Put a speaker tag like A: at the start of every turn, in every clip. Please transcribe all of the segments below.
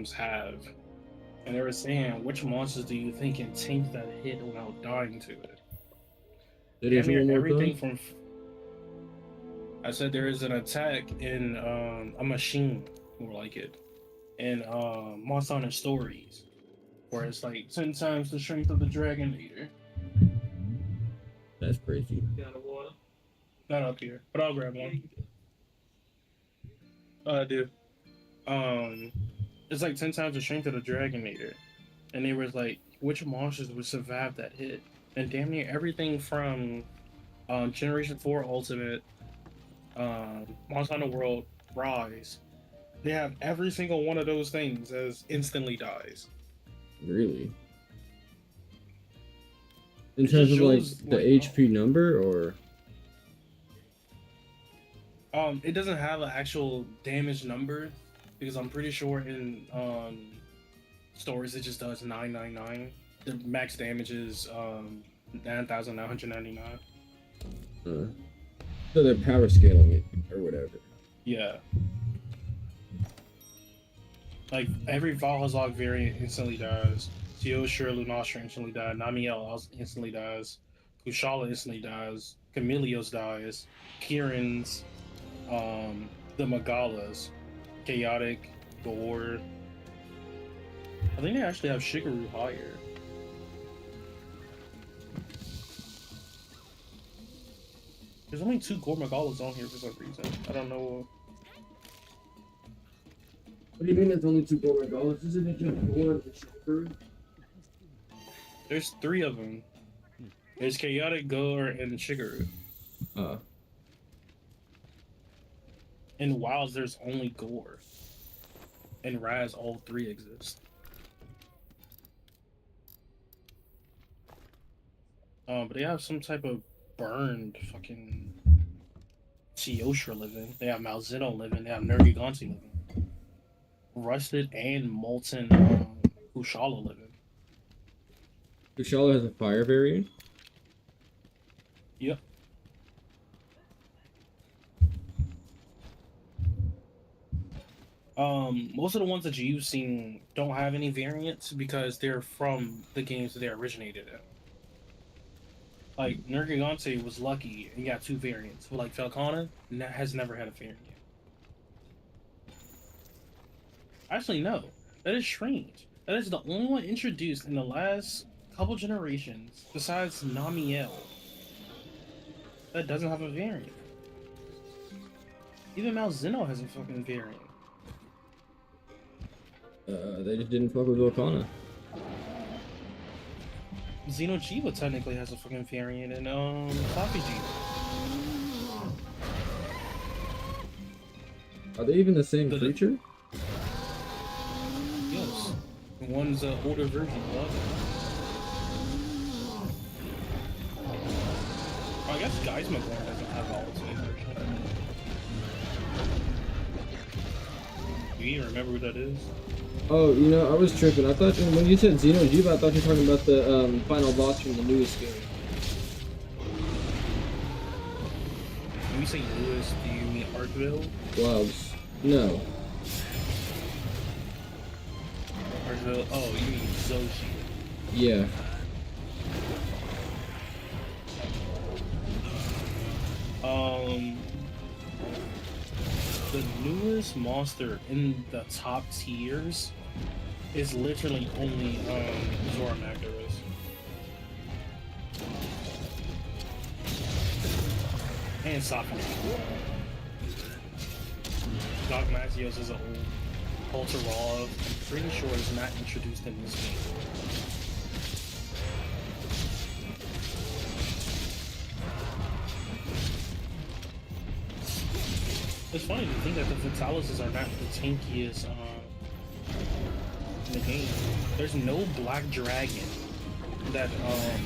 A: games have. And they were saying, which monsters do you think can tank that hit without dying to it?
B: It
A: Damn
B: is
A: near
B: one more
A: everything
B: time.
A: from. I said there is an attack in a machine, more like it, in Monster Hunter Stories, where it's like 10 times the strength of the Dragon Leader.
B: That's crazy.
A: Not up here, but I'll grab one. I do. Um, it's like 10 times the strength of the Dragon Leader. And they was like, which monsters would survive that hit? And damn near everything from Generation 4 Ultimate, Monster Hunter World, Rise, they have every single one of those things as instantly dies.
B: Really? In
A: It
B: terms
A: just
B: of like
A: shows
B: the
A: like
B: HP number, or
A: it doesn't have an actual damage number because I'm pretty sure in stories it just does 999. The max damage is 9,999.
B: uh, so they're power scaling it or whatever.
A: Yeah. Like every Valhazog variant instantly dies. Teostra Lunastra instantly dies. Namiel instantly dies. Kushala instantly dies. Chameleos dies. Kieran's, the Magalas, Chaotic, Gore. I think they actually have Shigeru higher. There's only 2 Gore Magalas on here for some reason. I don't know.
B: What do you mean there's only two gold dollars? Isn't it just four of the Shulker?
A: There's 3 of them. There's Chaotic, Gore, and Shigeru.
B: Uh,
A: In Wilds, there's only Gore. In Raz, all 3 exist. But they have some type of burned fucking Teostra living. They have Malzeno living. They have Nergigante living. Rusted and molten Kushala living.
B: Kushala has a fire variant.
A: Yep. Most of the ones that you've seen don't have any variants because they're from the games that they originated in. Like Nergigante was lucky and got 2 variants, but like Falcona has never had a variant. Actually, no, that is strange. That is the only one introduced in the last couple generations, besides Namiel, that doesn't have a variant. Even Malzeno has a fucking variant.
B: They just didn't fuck with Volcana.
A: Xenojiva technically has a fucking variant in Sakuji.
B: Are they even the same creature?
A: Yes. One's an older version of the other. I guess Geismagorn doesn't have all its version. Do you even remember who that is?
B: Oh, you know, I was tripping. I thought when you said Xenojiva, I thought you were talking about the final boss from the newest game.
A: When you say Lewis, do you mean Arkville?
B: Gloves. No.
A: Arkville? Oh, you mean Zoshi.
B: Yeah.
A: The newest monster in the top tiers is literally only Zora Magdaros. And Sakura. Doc Maxios is an old Polterov. I'm pretty sure it's not introduced in this game. It's funny to think that the Vitalises are not the tankiest in the game. There's no black dragon that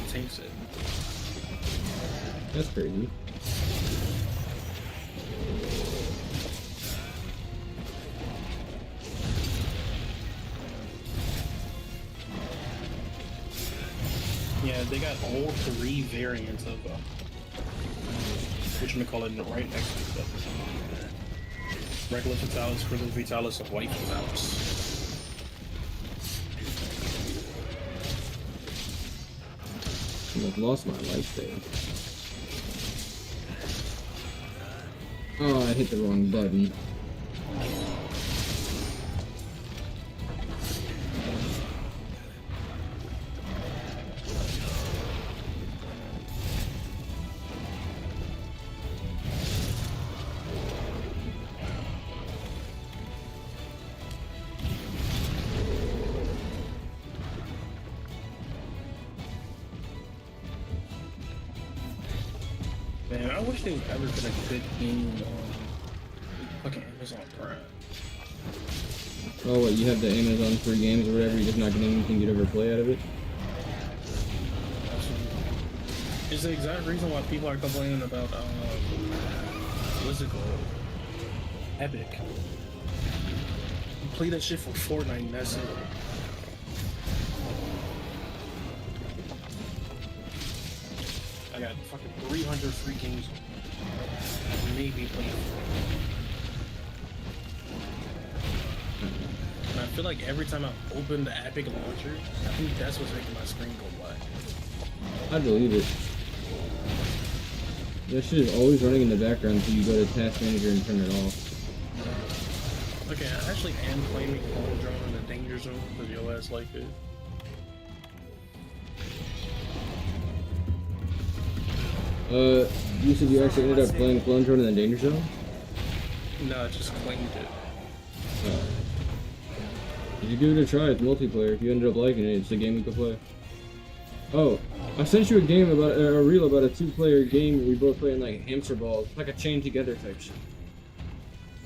A: tanks it.
B: That's crazy.
A: Yeah, they got all 3 variants of whatchamacallit right next to each other. Regular Vitalis, Crystal Vitalis, and White Vitalis.
B: I've lost my life there. Oh, I hit the wrong button.
A: Man, I wish there was ever been a good game on fucking Amazon Prime.
B: Oh, what, you have the Amazon free games or whatever, you're just not getting anything you'd ever play out of it?
A: Absolutely. It's the exact reason why people are complaining about, what's it called? Epic. You play that shit for Fortnite and that's it. I got fucking 300 free games. Maybe play it. And I feel like every time I open the Epic launcher, I think that's what's making my screen go black.
B: I believe it. That shit is always running in the background until you go to Task Manager and turn it off.
A: Okay, I actually am claiming Clone Drone in the danger zone because your ass like it.
B: You said you actually ended up playing Clone Drone in the Danger Zone?
A: No, I just claimed it.
B: Did you give it a try? It's multiplayer. If you ended up liking it, it's a game we could play. Oh, I sent you a game about a reel about a 2-player game where we both play in like hamster balls. It's like a chain together type shit.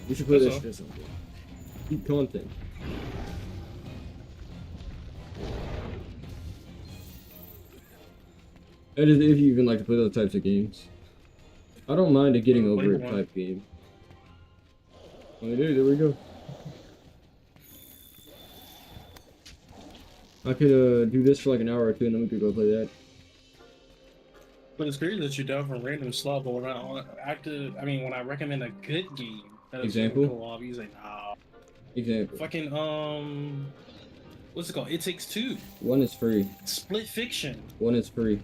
B: We should play this shit someday. Keep content. That is if you even like to play those types of games. I don't mind a getting over it type game. Oh, there we go. I could do this for like an hour or two and then we could go play that.
A: But it's crazy that you're down for random slot, but when when I recommend a good game, that is
B: Example?
A: co-op, he's like, nah.
B: Example.
A: Fucking, what's it called? It Takes Two.
B: One is free.
A: Split Fiction.
B: One is free.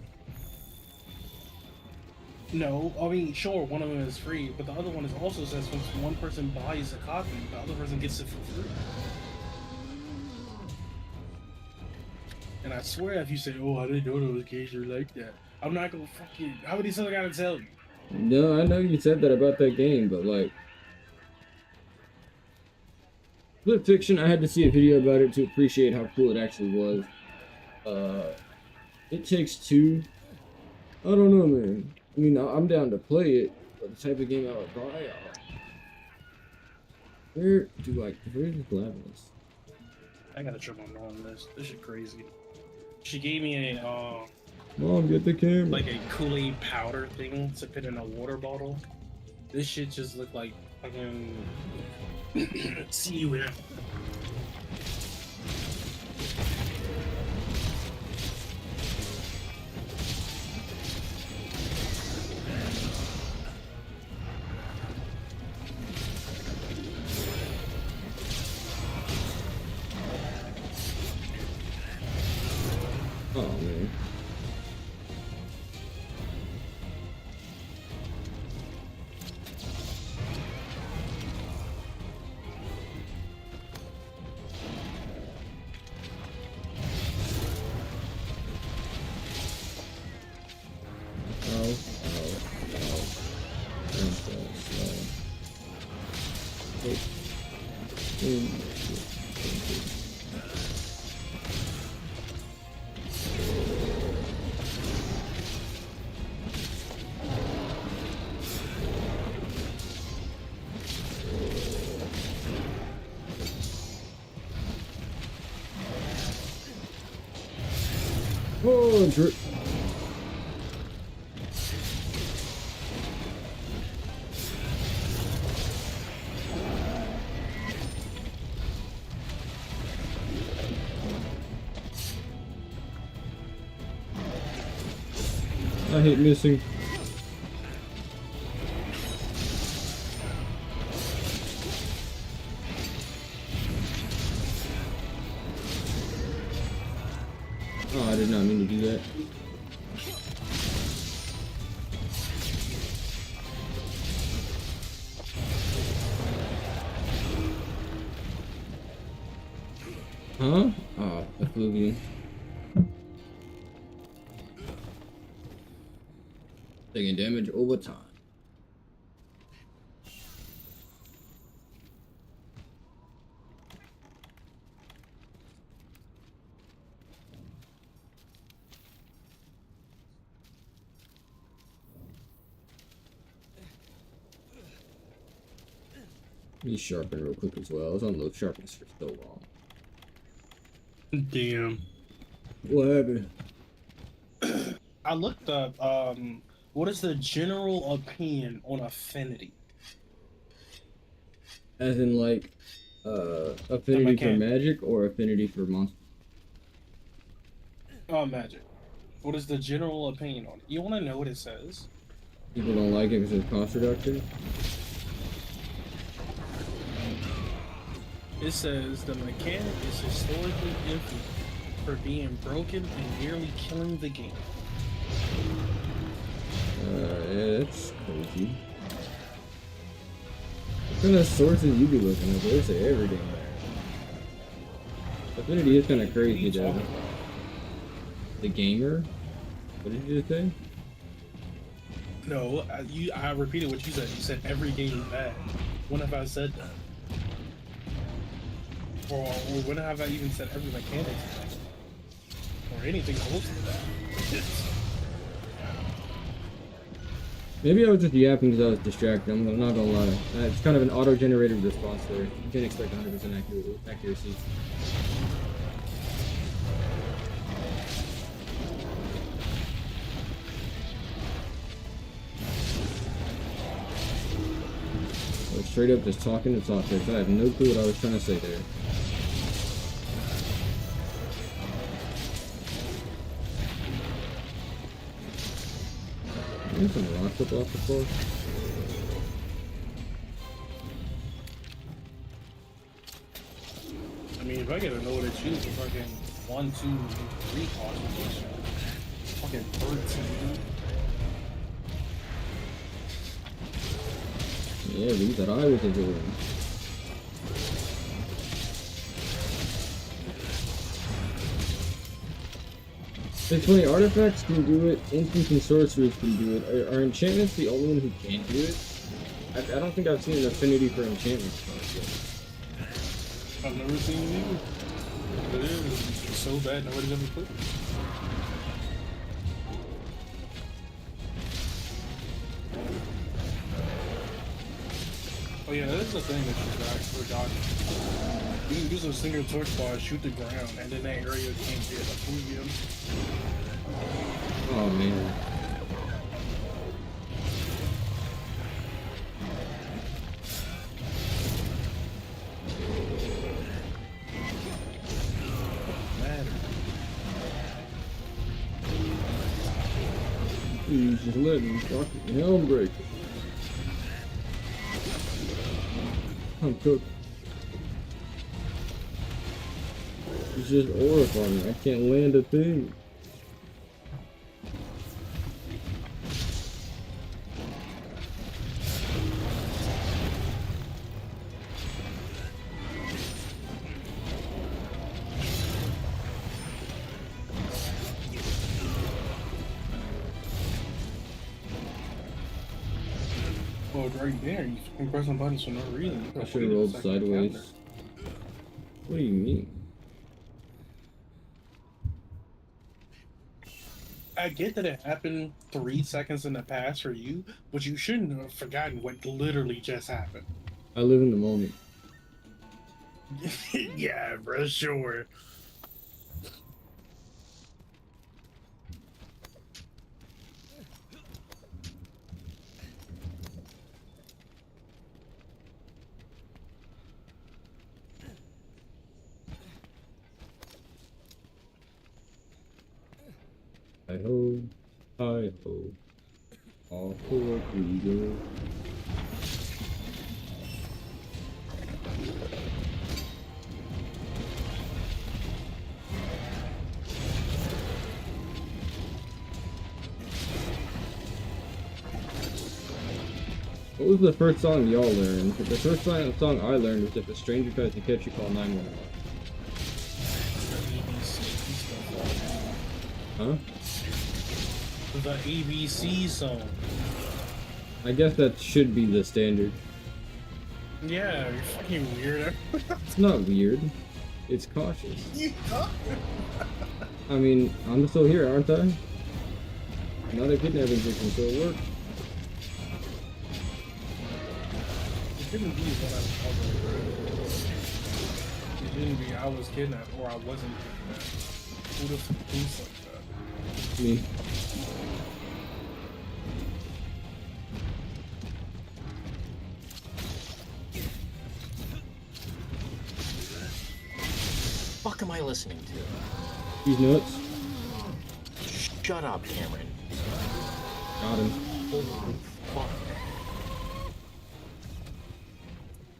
A: No, I mean, sure, one of them is free, but the other one is also says once one person buys a copy, the other person gets it for free. And I swear if you say, oh, I didn't know those games were like that, I'm not gonna fucking, how many times I gotta tell you?
B: No, I know you said that about that game, but like... Split Fiction, I had to see a video about it to appreciate how cool it actually was. It Takes Two. I don't know, man. I mean, I'm down to play it, but the type of game I would buy, where's the Glavinus?
A: I gotta trim my mom this. This shit crazy. She gave me a,
B: Mom, get the camera.
A: like a Kool-Aid powder thing to put in a water bottle. This shit just looked like fucking... See you in.
B: Oh, man. Oh, drip. I hate missing. Oh, I did not mean to do that. Huh? Oh, effluvium. Taking damage over time. Let me sharpen real quick as well. I was on low sharpness for so long.
A: Damn.
B: What happened?
A: I looked up what is the general opinion on affinity?
B: As in like
A: The
B: affinity for
A: mechanic.
B: magic or affinity for monsters?
A: Oh, magic. What is the general opinion on it? You want to know what it says?
B: People don't like it because it's cost reduction.
A: It says the mechanic is historically infamous for being broken and nearly killing the game.
B: Yeah, that's crazy. What kind of sources you be looking at? They say everything there. Affinity is kind of
A: What are you
B: crazy though.
A: talking about?
B: The gamer? What did you just say?
A: No, I repeated what you said. You said every game is bad. When have I said that? Or when have I even said every mechanic is bad? Or anything close to that?
B: Maybe I was just yapping because I was distracted. I'm not gonna lie. It's kind of an auto-generated response there. You can't expect 100% accuracy. I was straight up just talking to talk. I have no clue what I was trying to say there. There's some rocks up off the floor.
A: I mean, if I get to know what to choose, fucking 1, 2, 3 concentration. Fucking 13.
B: Yeah, these that I was enjoying. It's funny, artifacts can do it, instants and sorcerers can do it. Are enchantments the only one who can't do it? I don't think I've seen an affinity for enchantments yet.
A: I've never seen it either. But it is so bad, nobody's ever put it. Oh yeah, that is the thing that you forgot. You can use a single torch bar, shoot the ground, and then that area can't get a premium.
B: Oh man. Please just let me fucking helm break. I'm cooked. It's just horrifying. I can't land a thing.
A: Well, right there, you can press some buttons for no reason.
B: I should have rolled sideways. What do you mean?
A: I get that it happened 3 seconds in the past for you, but you shouldn't have forgotten what literally just happened.
B: I live in the moment.
A: Yeah, bro, sure.
B: Hi ho, hi ho, all for we go. What was the first song y'all learned? The first song I learned was if a stranger tries to catch you, call 911. Huh?
A: The ABC song.
B: I guess that should be the standard.
A: Yeah, you're fucking weirdo.
B: It's not weird. It's cautious.
A: You
B: I mean, I'm still here, aren't I? Not a kidnapping victim, so it worked.
A: It shouldn't be what I was. It shouldn't be I was kidnapped or I wasn't kidnapped. Who the fuck thinks like that?
B: Me.
C: Fuck am I listening to?
B: These notes.
C: Shut up, Cameron.
B: Got him.
C: Holy fuck.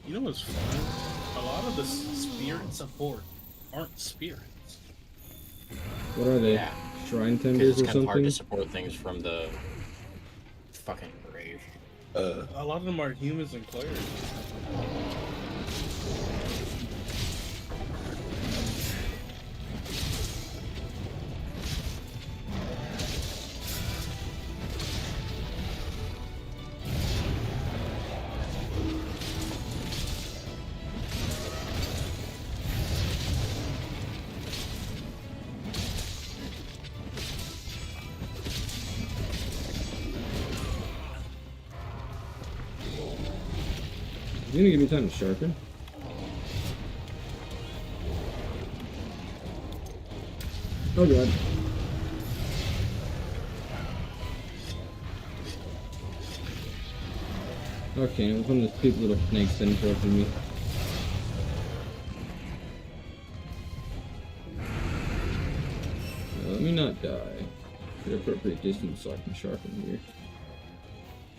A: You know what's funny? A lot of the spirit support aren't spirits.
B: What are they?
C: Yeah.
B: Shrine
C: Because
B: tenders
C: it's
B: or
C: kind of hard
B: something?
C: to support things from the fucking grave.
A: A lot of them are humans and players.
B: You gonna give me time to sharpen? Oh god. Okay, it was one of those cute little snakes that interrupted me. Let me not die. At appropriate distance so I can sharpen here.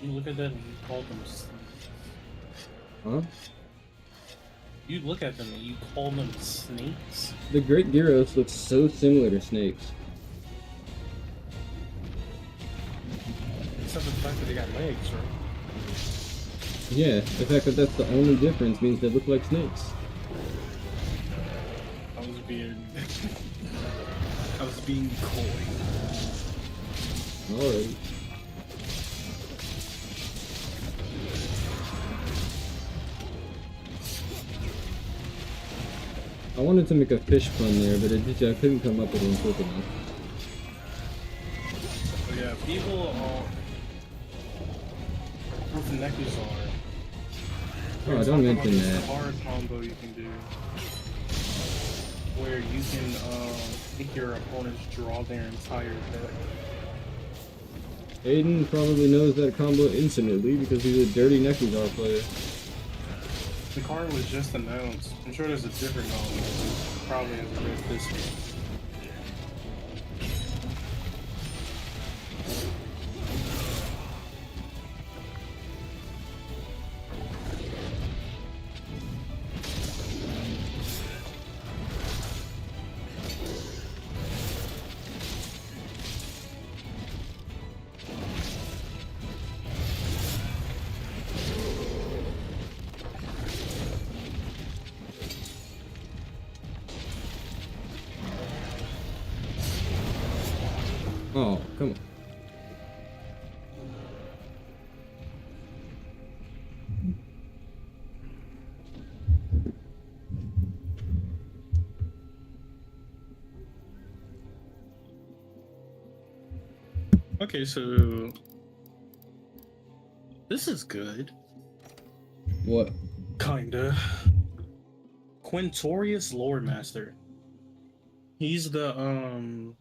A: You look at that and you call them snakes.
B: Huh?
A: You look at them and you call them snakes?
B: The Great Gyros looks so similar to snakes.
A: Except for the fact that they got legs, right?
B: Yeah, the fact that that's the only difference means they look like snakes.
A: I was being... I was being coy.
B: Alright. I wanted to make a fish pun there, but I couldn't come up with one quick enough.
A: But yeah, people are... With the necklace on.
B: Oh, don't mention that.
A: Hard combo you can do. Where you can make your opponents draw their entire deck.
B: Aiden probably knows that combo intimately because he's a dirty Nekuzar player.
A: The card was just announced. I'm sure there's a different one. Probably has read this one.
B: Oh, come on.
A: Okay, so this is good.
B: What?
A: Kinda. Quintorius Lord Master. He's the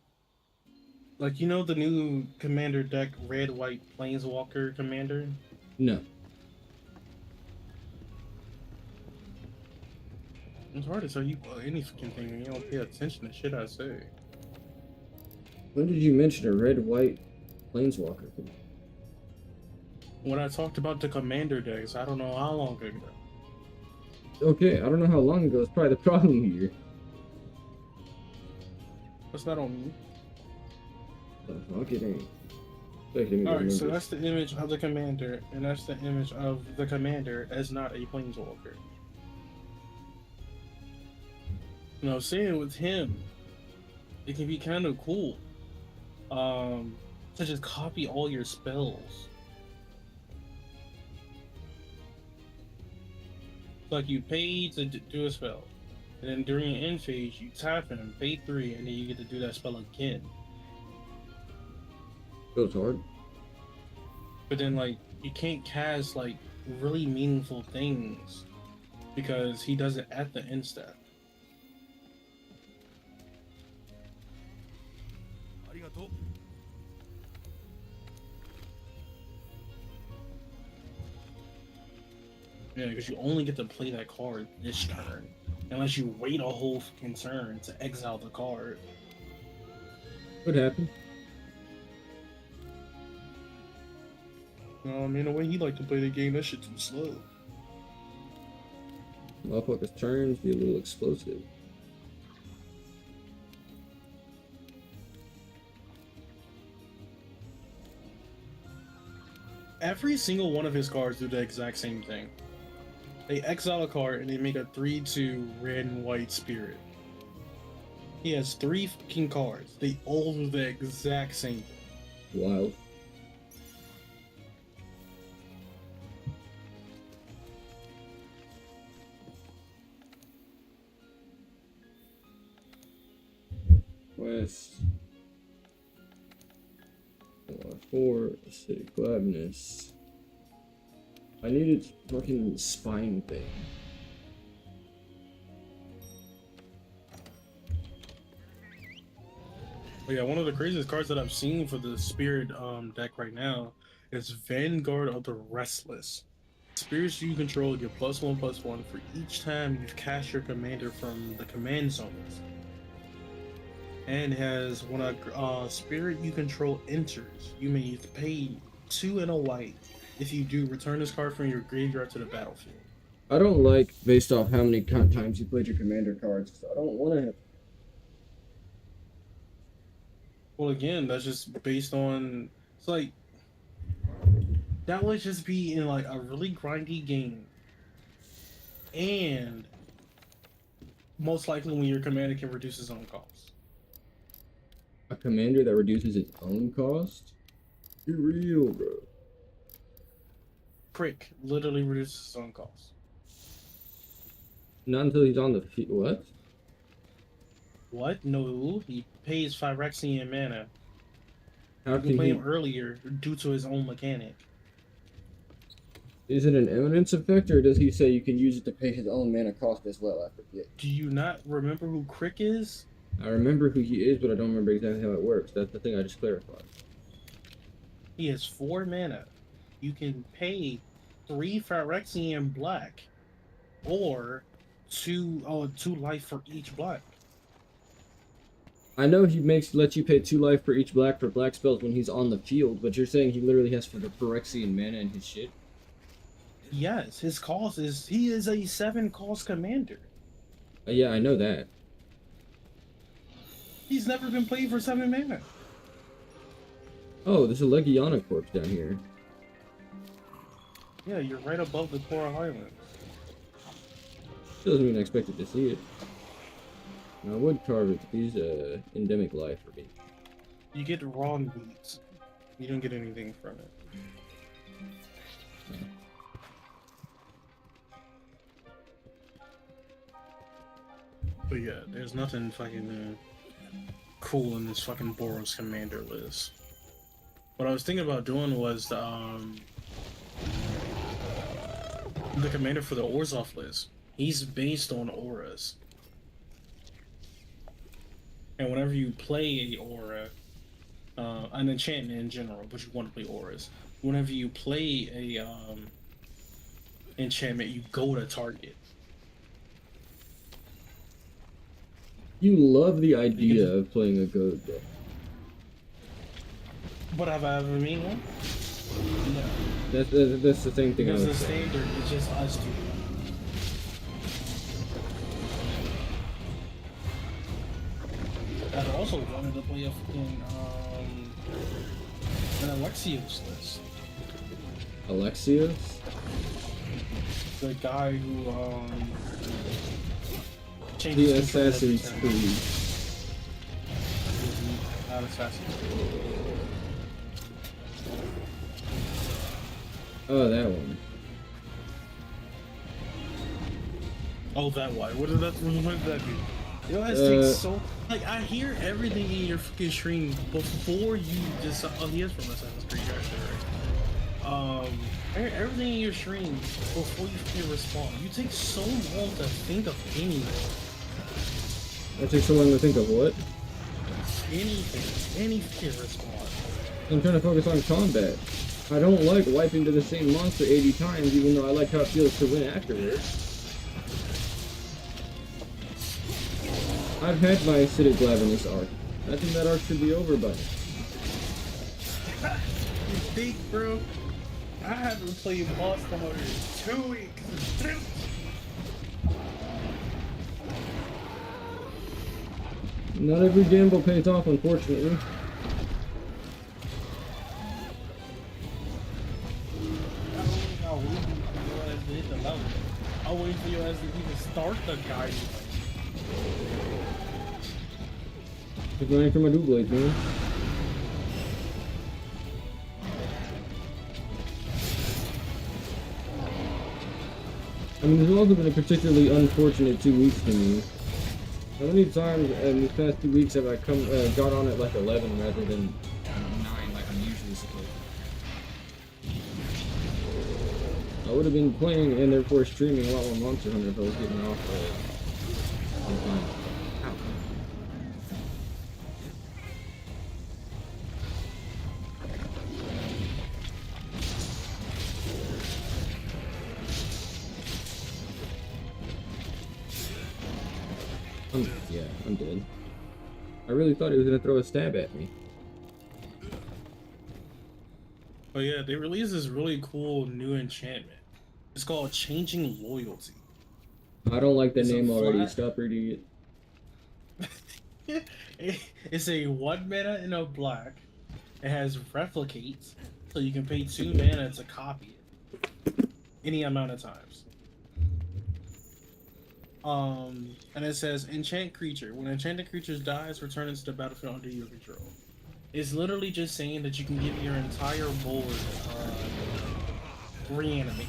A: like, you know the new commander deck, red white planeswalker commander?
B: No.
A: It's hard to tell you any fucking thing when you don't pay attention to shit I say.
B: When did you mention a red-white planeswalker?
A: When I talked about the commander decks, I don't know how long ago.
B: Okay, I don't know how long ago. It's probably the problem here.
A: That's not on me.
B: Fuck it ain't. Wait, let me
A: Alright, so
B: remember.
A: that's the image of the commander, and that's the image of the commander as not a planeswalker. You know, saying with him, it can be kind of cool. to just copy all your spells. Like you pay to do a spell, and then during your end phase, you tap in, pay 3, and then you get to do that spell again.
B: Goes hard.
A: But then, like, you can't cast like really meaningful things because he does it at the end step. Yeah, because you only get to play that card this turn, unless you wait a whole fucking turn to exile the card.
B: What happened?
A: No, I mean, the way he like to play the game, that shit too slow.
B: Motherfucker's turns be a little explosive.
A: Every single one of his cards do the exact same thing. They exile a card and they make a 3/2 red and white spirit. He has 3 fucking cards. They all do the exact same thing.
B: Wild. West. 4, City Gladness. I needed fucking spine thing.
A: But yeah, one of the craziest cards that I've seen for the Spirit deck right now is Vanguard of the Restless. Spirits you control get +1/+1 for each time you've cast your commander from the command zones. And has when a spirit you control enters, you may pay 2 and a white. If you do, return this card from your graveyard to the battlefield.
B: I don't like based off how many times you played your commander cards, because I don't want to have.
A: Well, again, that's just based on. It's like that would just be in like a really grindy game, and most likely when your commander can reduce his own cost.
B: A commander that reduces its own cost? Be real, bro.
A: Crick literally reduces his own cost.
B: Not until he's on the field. What?
A: What? No, he pays Phyrexian mana.
B: How
A: You can
B: can
A: play
B: he?
A: him earlier due to his own mechanic.
B: Is it an eminence effect, or does he say you can use it to pay his own mana cost as well after the?
A: Do you not remember who Crick is?
B: I remember who he is, but I don't remember exactly how it works. That's the thing I just clarified.
A: He has 4 mana. You can pay 3 Phyrexian black, or 2 life for each black.
B: I know he lets you pay 2 life for each black for black spells when he's on the field, but you're saying he literally has for the Phyrexian mana and his shit?
A: Yes, his cost is he is a 7 cost commander.
B: Yeah, I know that.
A: He's never been played for 7 mana.
B: Oh, there's a Legiana corpse down here.
A: Yeah, you're right above the Coral Islands.
B: Doesn't mean I expected to see it. I would carve it, but these endemic life for me.
A: You get raw meat. You don't get anything from it. But yeah, there's nothing fucking cool in this fucking Boros commander list. What I was thinking about doing was the commander for the Orzhov list. He's based on auras. And whenever you play a aura, an enchantment in general, but you want to play auras, whenever you play a enchantment, you go to target.
B: You love the idea of playing a goat deck.
A: But have I ever made one? No.
B: That's the same thing I
A: Because the
B: was saying.
A: standard is just us two. I also wanted to play a fucking an Alexios list.
B: Alexios?
A: The guy who
B: The
A: changes control every
B: Assassin's
A: turn.
B: Creed.
A: Not Assassin's Creed.
B: Oh, that one.
A: Oh, that one. What did that mean? Yo, that takes so. Like, I hear everything in your fucking stream before you just. Oh, he is from Assassin's Creed, actually, right? I hear everything in your stream before you fucking respond. You take so long to think of anything.
B: That takes so long to think of what?
A: Anything. Any fucking response.
B: I'm trying to focus on combat. I don't like wiping to the same monster 80 times, even though I like how it feels to win afterwards. I've had my acidic lab in this arc. I think that arc should be over by now.
A: You think, bro? I haven't played Monster Hunter in 2 weeks.
B: Not every gamble pays off, unfortunately.
A: I'll wait for you as to even start the guy.
B: Keep running for my dual blades, man. I mean, there's also been a particularly unfortunate 2 weeks for me. How many times in these past 2 weeks have I got on at like 11 rather than 9 like I'm usually supposed to? I would have been playing and therefore streaming a lot more Monster Hunter if I was getting off on time. Ow. Yeah, I'm dead. I really thought he was gonna throw a stab at me.
A: Oh yeah, they released this really cool new enchantment. It's called Changing Loyalty.
B: I don't like the
A: It's a
B: name already.
A: flat-
B: Stop reading it.
A: It's a 1 mana and a black. It has replicates, so you can pay 2 mana to copy it any amount of times. And it says enchant creature. When enchanted creature dies, return it to the battlefield under your control. It's literally just saying that you can give your entire board reanimate.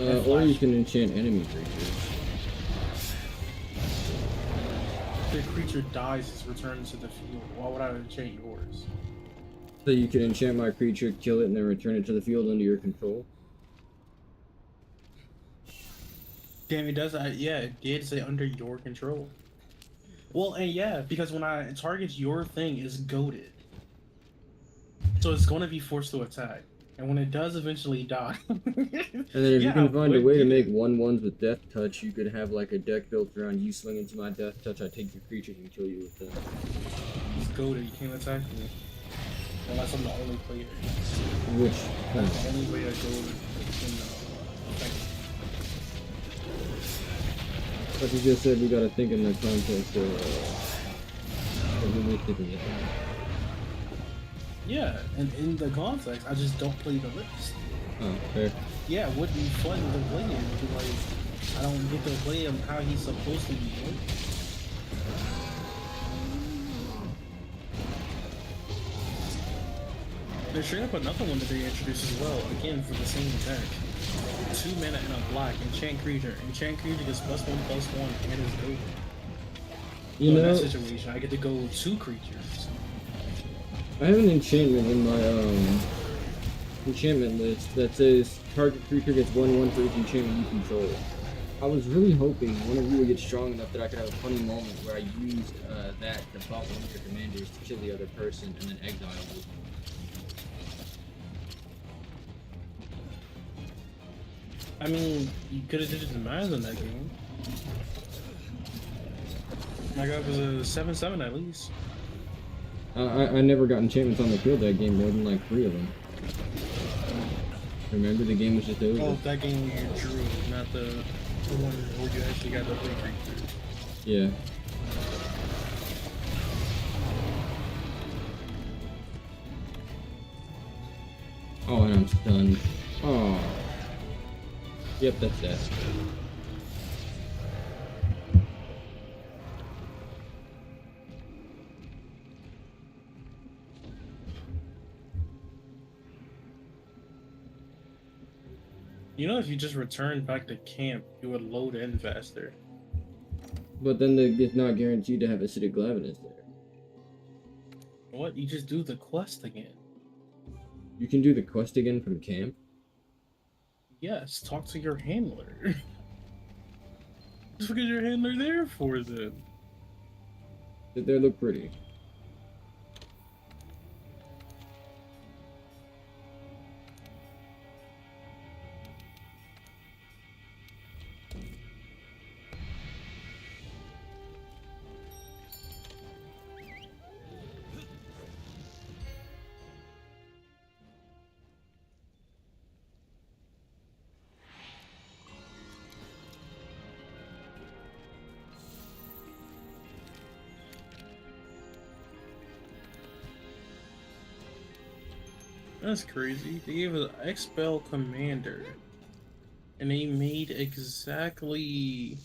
B: Or you can enchant enemy creatures.
A: If the creature dies, it's returned to the field. Why would I enchant yours?
B: So you can enchant my creature, kill it, and then return it to the field under your control.
A: Damn, it does. Yeah, it did say under your control. Well, and yeah, because when I target your thing, it's goaded. So it's going to be forced to attack. And when it does eventually die...
B: And then if you can find a way to make 1/1s with Death Touch, you could have like a deck built around you swing into my Death Touch, I take your creatures and kill you with them.
A: It's goaded, you can't attack me. Unless I'm the only player.
B: Which,
A: That's the only way I go can attack me.
B: like you just said, we gotta think in the context of realistically.
A: Yeah, and in the context, I just don't play the list.
B: Oh, fair.
A: Yeah, it would be fun to play him, but like, I don't get to play him how he's supposed to be played. There's straight up another one that they introduced as well, again for the same deck. 2 mana and a black, enchant creature. Enchant creature gets +1/+1 and is goaded.
B: You
A: So
B: know,
A: in that situation, I get to go 2 creatures.
B: I have an enchantment in my enchantment list that says target creature gets 1/1 for each enchantment you control. I was really hoping one of you would get strong enough that I could have a funny moment where I used that to buff one of your commanders to kill the other person and then exile you.
A: I mean, you could have did it to Maz in that game. My guy was a 7/7 at least.
B: I never got enchantments on the field that game, more than like 3 of them. Remember, the game was just over.
A: Oh, that game where you drew, not the one where you actually got the play creatures.
B: Yeah. Oh, and I'm stunned. Oh. Yep, that's that.
A: You know, if you just returned back to camp, you would load in faster.
B: But then it's not guaranteed to have acidic glavenus there.
A: What? You just do the quest again.
B: You can do the quest again from camp?
A: Yes, talk to your handler. What is your handler there for then?
B: Did they look pretty?
A: That's crazy. They gave an Expel commander, and they made exactly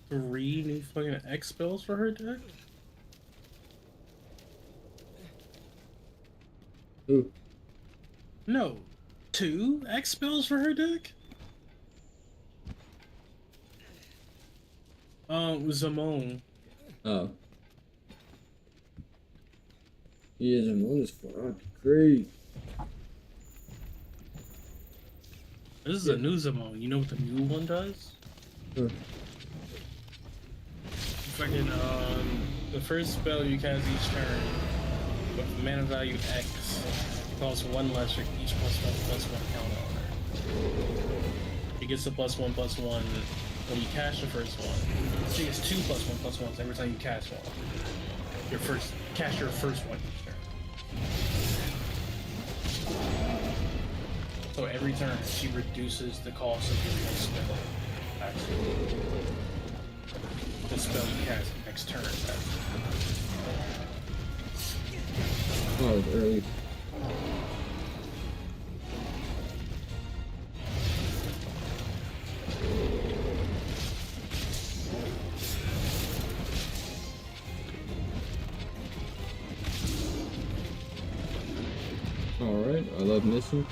A: 3 new fucking Expels for her deck.
B: Ooh.
A: No, 2 Expels for her deck. Zamon.
B: Oh. Yeah, Zamon is fucking great.
A: This is a new Zamon. You know what the new one does?
B: Huh.
A: Fucking the first spell you cast each turn with mana value X costs 1 less for each +1/+1 counter on her. It gets a +1/+1 when you cast the first one. She gets 2 +1/+1s every time you cast one. Cast your first one each turn. So every turn she reduces the cost of your next spell. Actually, the spell you cast next turn.
B: Oh, it's early. Alright, I love missing.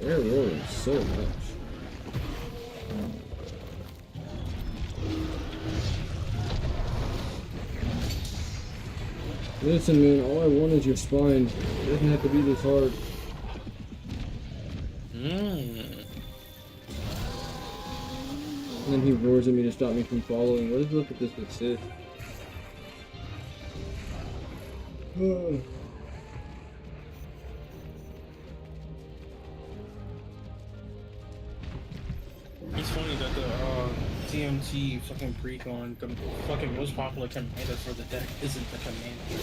B: They're rolling so much. Listen, man, all I want is your spine. It doesn't have to be this hard. And then he roars at me to stop me from following. What is up with this with Sith?
A: It's funny that the TMT fucking precon, the fucking most popular commander for the deck isn't the commander.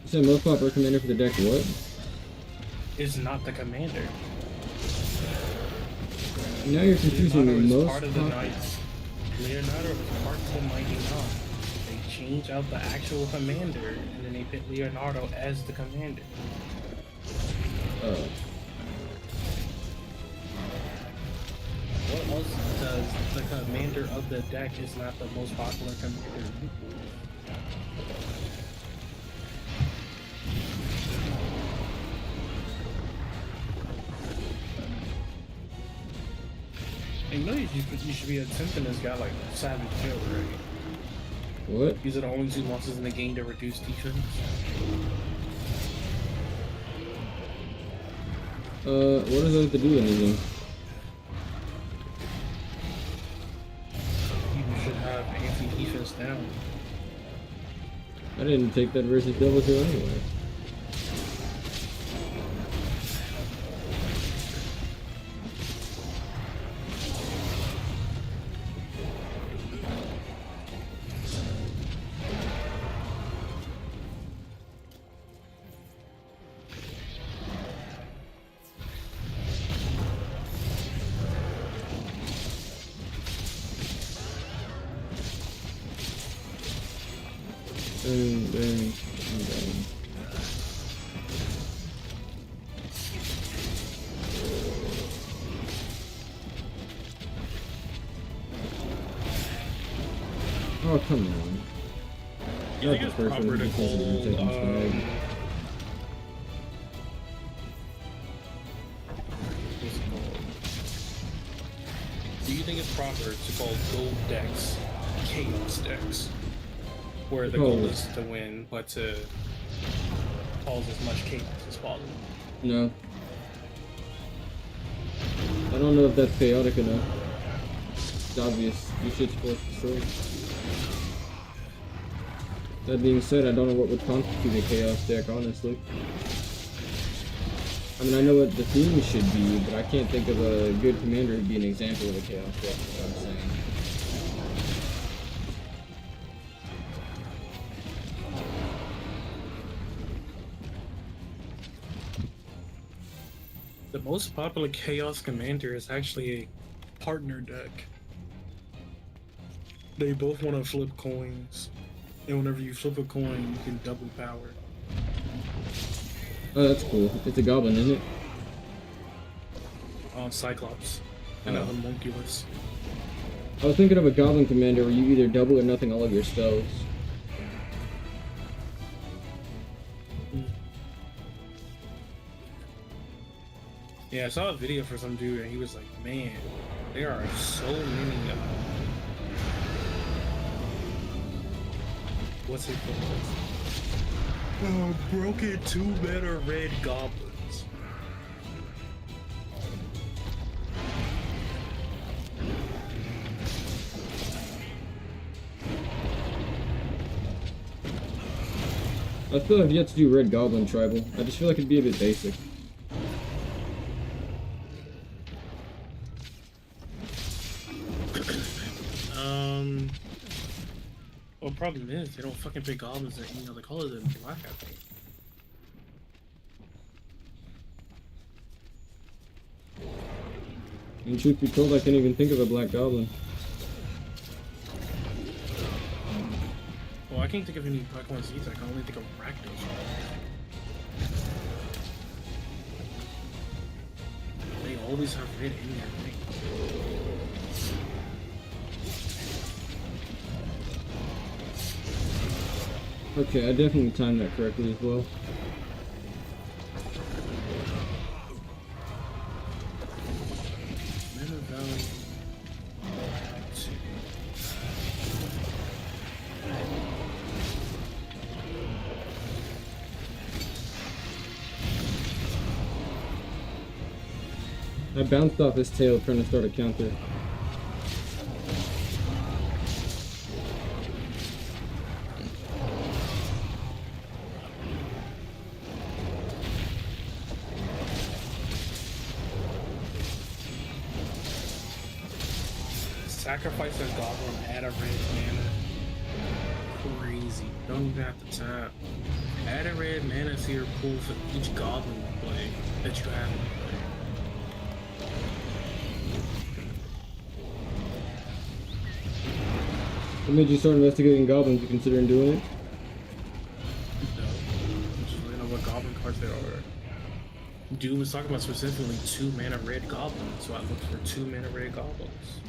B: You said most popular commander for the deck, what?
A: Is not the commander.
B: Now you're confusing me.
A: Leonardo is
B: Most
A: part of the Knights. Leonardo is part of the Mighty Nine. They change out the actual commander, and then they put Leonardo as the commander. What else does the commander of the deck is not the most popular commander? And you know you should be attempting this guy like Savage Joe, right?
B: What?
A: These are the only 2 monsters in the game to reduce defense.
B: What does that have to do with anything?
A: You should have anti-defense down.
B: I didn't take that versus Devil 2 anyway. Dang. Oh, come on.
A: You think it's proper to call, do you think it's proper to call gold decks chaos decks? Where the goal is to win, but to cause as much chaos as possible?
B: No. I don't know if that's chaotic enough. It's obvious. You should support destroy. That being said, I don't know what would constitute a chaos deck, honestly. I mean, I know what the theme should be, but I can't think of a good commander who'd be an example of a chaos deck, is what I'm saying.
A: The most popular chaos commander is actually a partner deck. They both want to flip coins, and whenever you flip a coin, you can double power.
B: Oh, that's cool. It's a goblin, isn't it?
A: Cyclops and a homunculus.
B: I was thinking of a goblin commander where you either double or nothing all of your spells.
A: Yeah, I saw a video for some dude and he was like, man, there are so many what's it called? Broken 2-mana red goblins.
B: I still have yet to do red goblin tribal. I just feel like it'd be a bit basic.
A: Well, problem is they don't fucking pick goblins in any other color than black, I think.
B: And truth be told, I can't even think of a black goblin.
A: Well, I can't think of any black ones either. I can only think of Rakdos. They always have red in their thing.
B: Okay, I definitely timed that correctly as well. I bounced off his tail trying to start a counter.
A: Sacrifice a goblin, add a red mana. Crazy. Don't even have to tap. Add a red mana to your pool for each goblin you play that you have in play.
B: What made you start investigating goblins? You considering doing it?
A: No. Just really know what goblin cards there are. Dude was talking about specifically 2-mana red goblins, so I looked for 2-mana red goblins.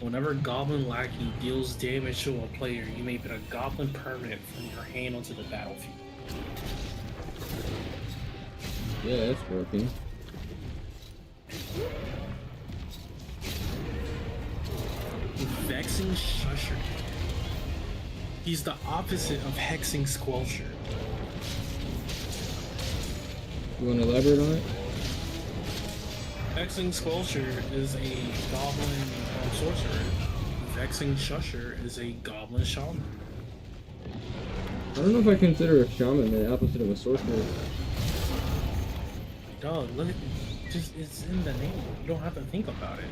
A: Whenever Goblin Lackey deals damage to a player, you may put a Goblin permanent from your hand onto the battlefield.
B: Yeah, that's working.
A: Vexing Shusher. He's the opposite of Hexing Squelcher.
B: You want to elaborate on it?
A: Hexing Squelcher is a Goblin sorcerer. Vexing Shusher is a Goblin shaman.
B: I don't know if I consider a shaman the opposite of a sorcerer.
A: Dog, look at just it's in the name. You don't have to think about it.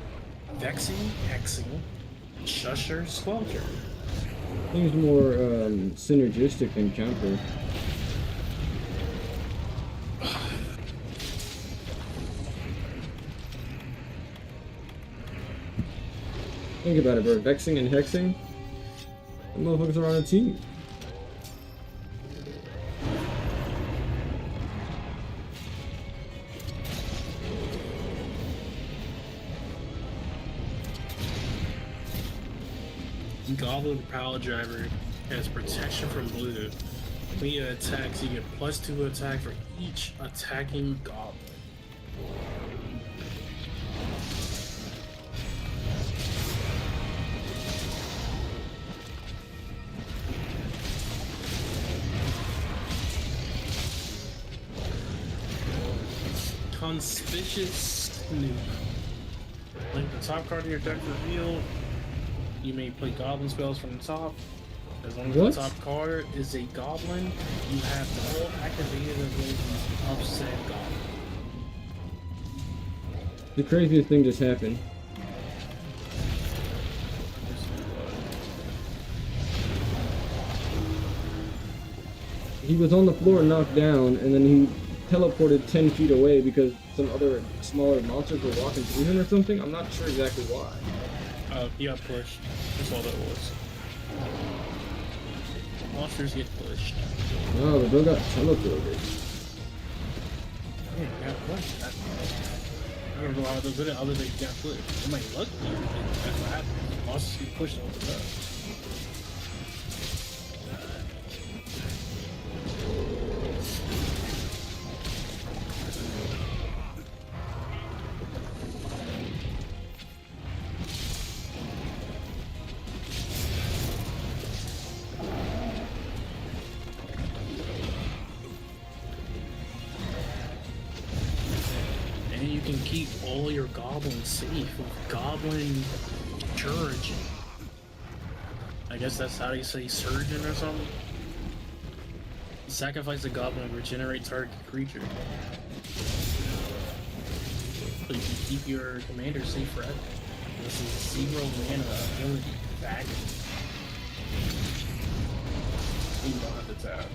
A: Vexing, Hexing, Shusher, Squelcher.
B: Seems more synergistic than counter. Think about it, bro. Vexing and hexing. The motherfuckers are on a team.
A: Goblin Power Driver has protection from blue. When he attacks, you get +2 attack for each attacking goblin. Conspicuous Snoop. Like the top card of your deck revealed, you may play goblin spells from the top. As long as
B: What?
A: the top card is a goblin, you have all activated abilities of said goblin.
B: The craziest thing just happened. He was on the floor knocked down, and then he teleported 10 feet away because some other smaller monsters were walking through him or something. I'm not sure exactly why.
A: He got pushed. That's all that was. Monsters get pushed.
B: No, the bro got teleported.
A: Yeah, got pushed. I don't know how to put it other than he got pushed. It might look weird, but that's what happened. Monsters get pushed all the time. And you can keep all your goblins safe with Goblin Surgeon. I guess that's how you say surgeon or something. Sacrifice a goblin and regenerate target creature. So you can keep your commander safe forever. This is 0 mana ability. Back. You don't have to tap.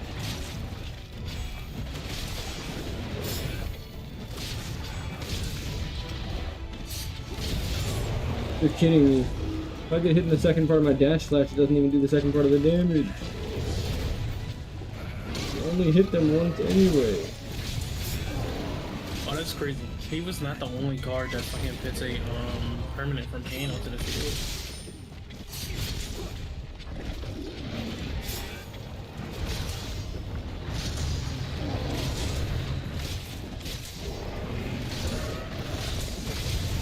B: You're kidding me. If I get hit in the second part of my dash slash, it doesn't even do the second part of the damage. You only hit them once anyway.
A: Oh, that's crazy. He was not the only card that fucking puts a permanent from hand onto the field.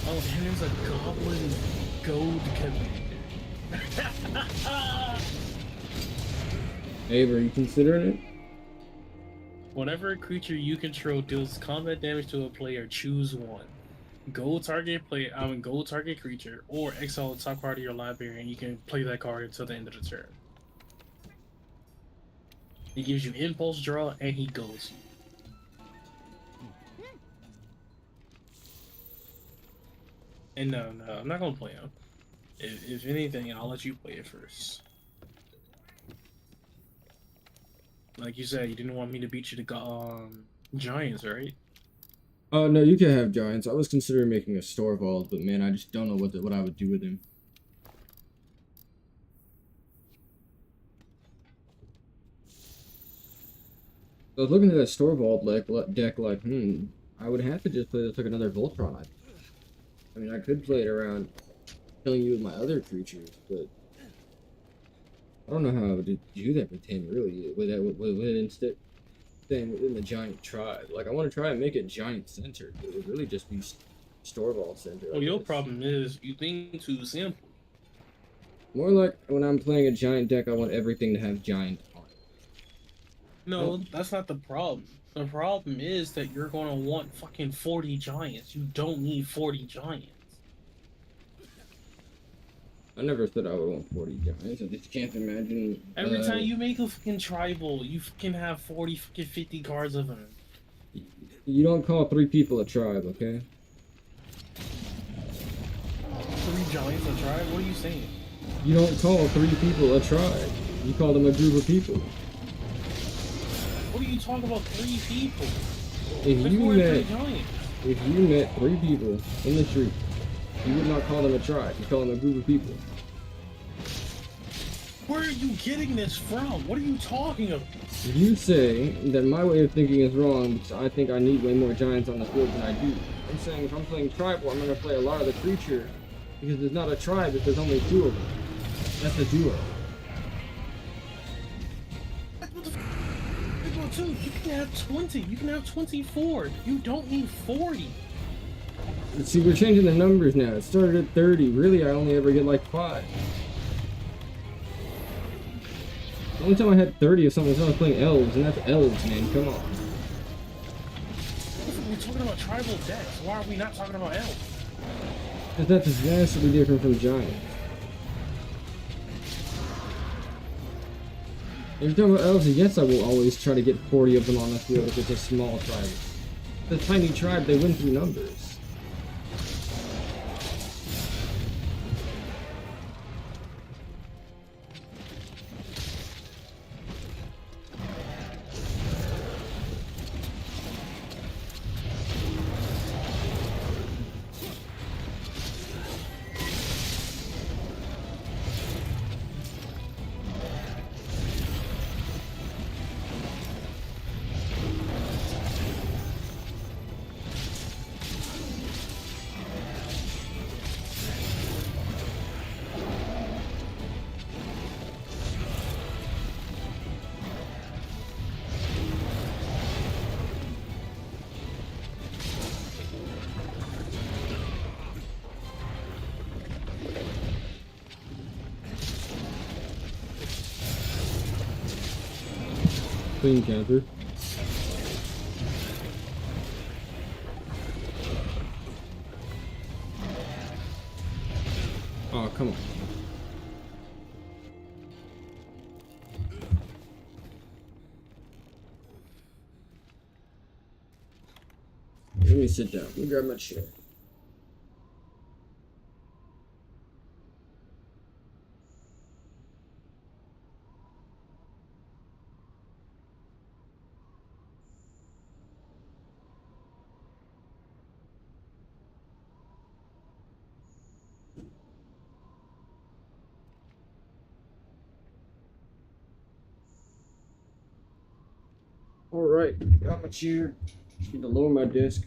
A: Oh, and there's a goblin gold commander.
B: Hey, were you considering it?
A: Whenever a creature you control deals combat damage to a player, choose one. Gold target gold target creature, or exile the top card of your library, and you can play that card until the end of the turn. He gives you impulse draw, and he goes you. And no, I'm not gonna play him. If anything, I'll let you play it first. Like you said, you didn't want me to beat you to Giants, right?
B: Oh no, you can have giants. I was considering making a store vault, but man, I just don't know what I would do with him. I was looking at that store vault deck like, I would have to just play this like another Voltron. I mean, I could play it around killing you with my other creatures, but I don't know how I would do that with him, really, with it instead staying within the giant tribe. Like, I want to try and make it giant centered, but it would really just be store vault centered.
A: Well, your problem is you think too simple.
B: More like when I'm playing a giant deck, I want everything to have giant on it.
A: No, that's not the problem. The problem is that you're gonna want fucking 40 giants. You don't need 40 giants.
B: I never said I would want 40 giants. I just can't imagine.
A: Every time you make a fucking tribal, you fucking have 40 fucking 50 cards of them.
B: You don't call 3 people a tribe, okay?
A: 3 giants a tribe? What are you saying?
B: You don't call 3 people a tribe. You call them a group of people.
A: What are you talking about? 3 people?
B: If
A: There's
B: you
A: more than
B: met
A: 3 giants.
B: If you met 3 people in the street You would not call them a tribe. You call them a group of people.
A: Where are you getting this from? What are you talking about?
B: You say that my way of thinking is wrong because I think I need way more giants on the field than I do. I'm saying if I'm playing tribal, I'm going to play a lot of the creature because there's not a tribe if there's only 2 of them. That's a duo.
A: You can have 20. You can have 24. You don't need 40.
B: See, we're changing the numbers now. It started at 30. Really, I only ever get like 5. The only time I had 30 of something was when I was playing elves, and that's elves, man. Come on.
A: We're talking about tribal decks. Why are we not talking about elves?
B: Because that's vastly different from giants. If you're talking about elves, yes, I will always try to get 40 of them on the field if it's a small tribe. If it's a tiny tribe, they win through numbers. Clean counter. Oh, come on. Let me sit down. Let me grab my chair. Alright, got my chair. Need to lower my desk.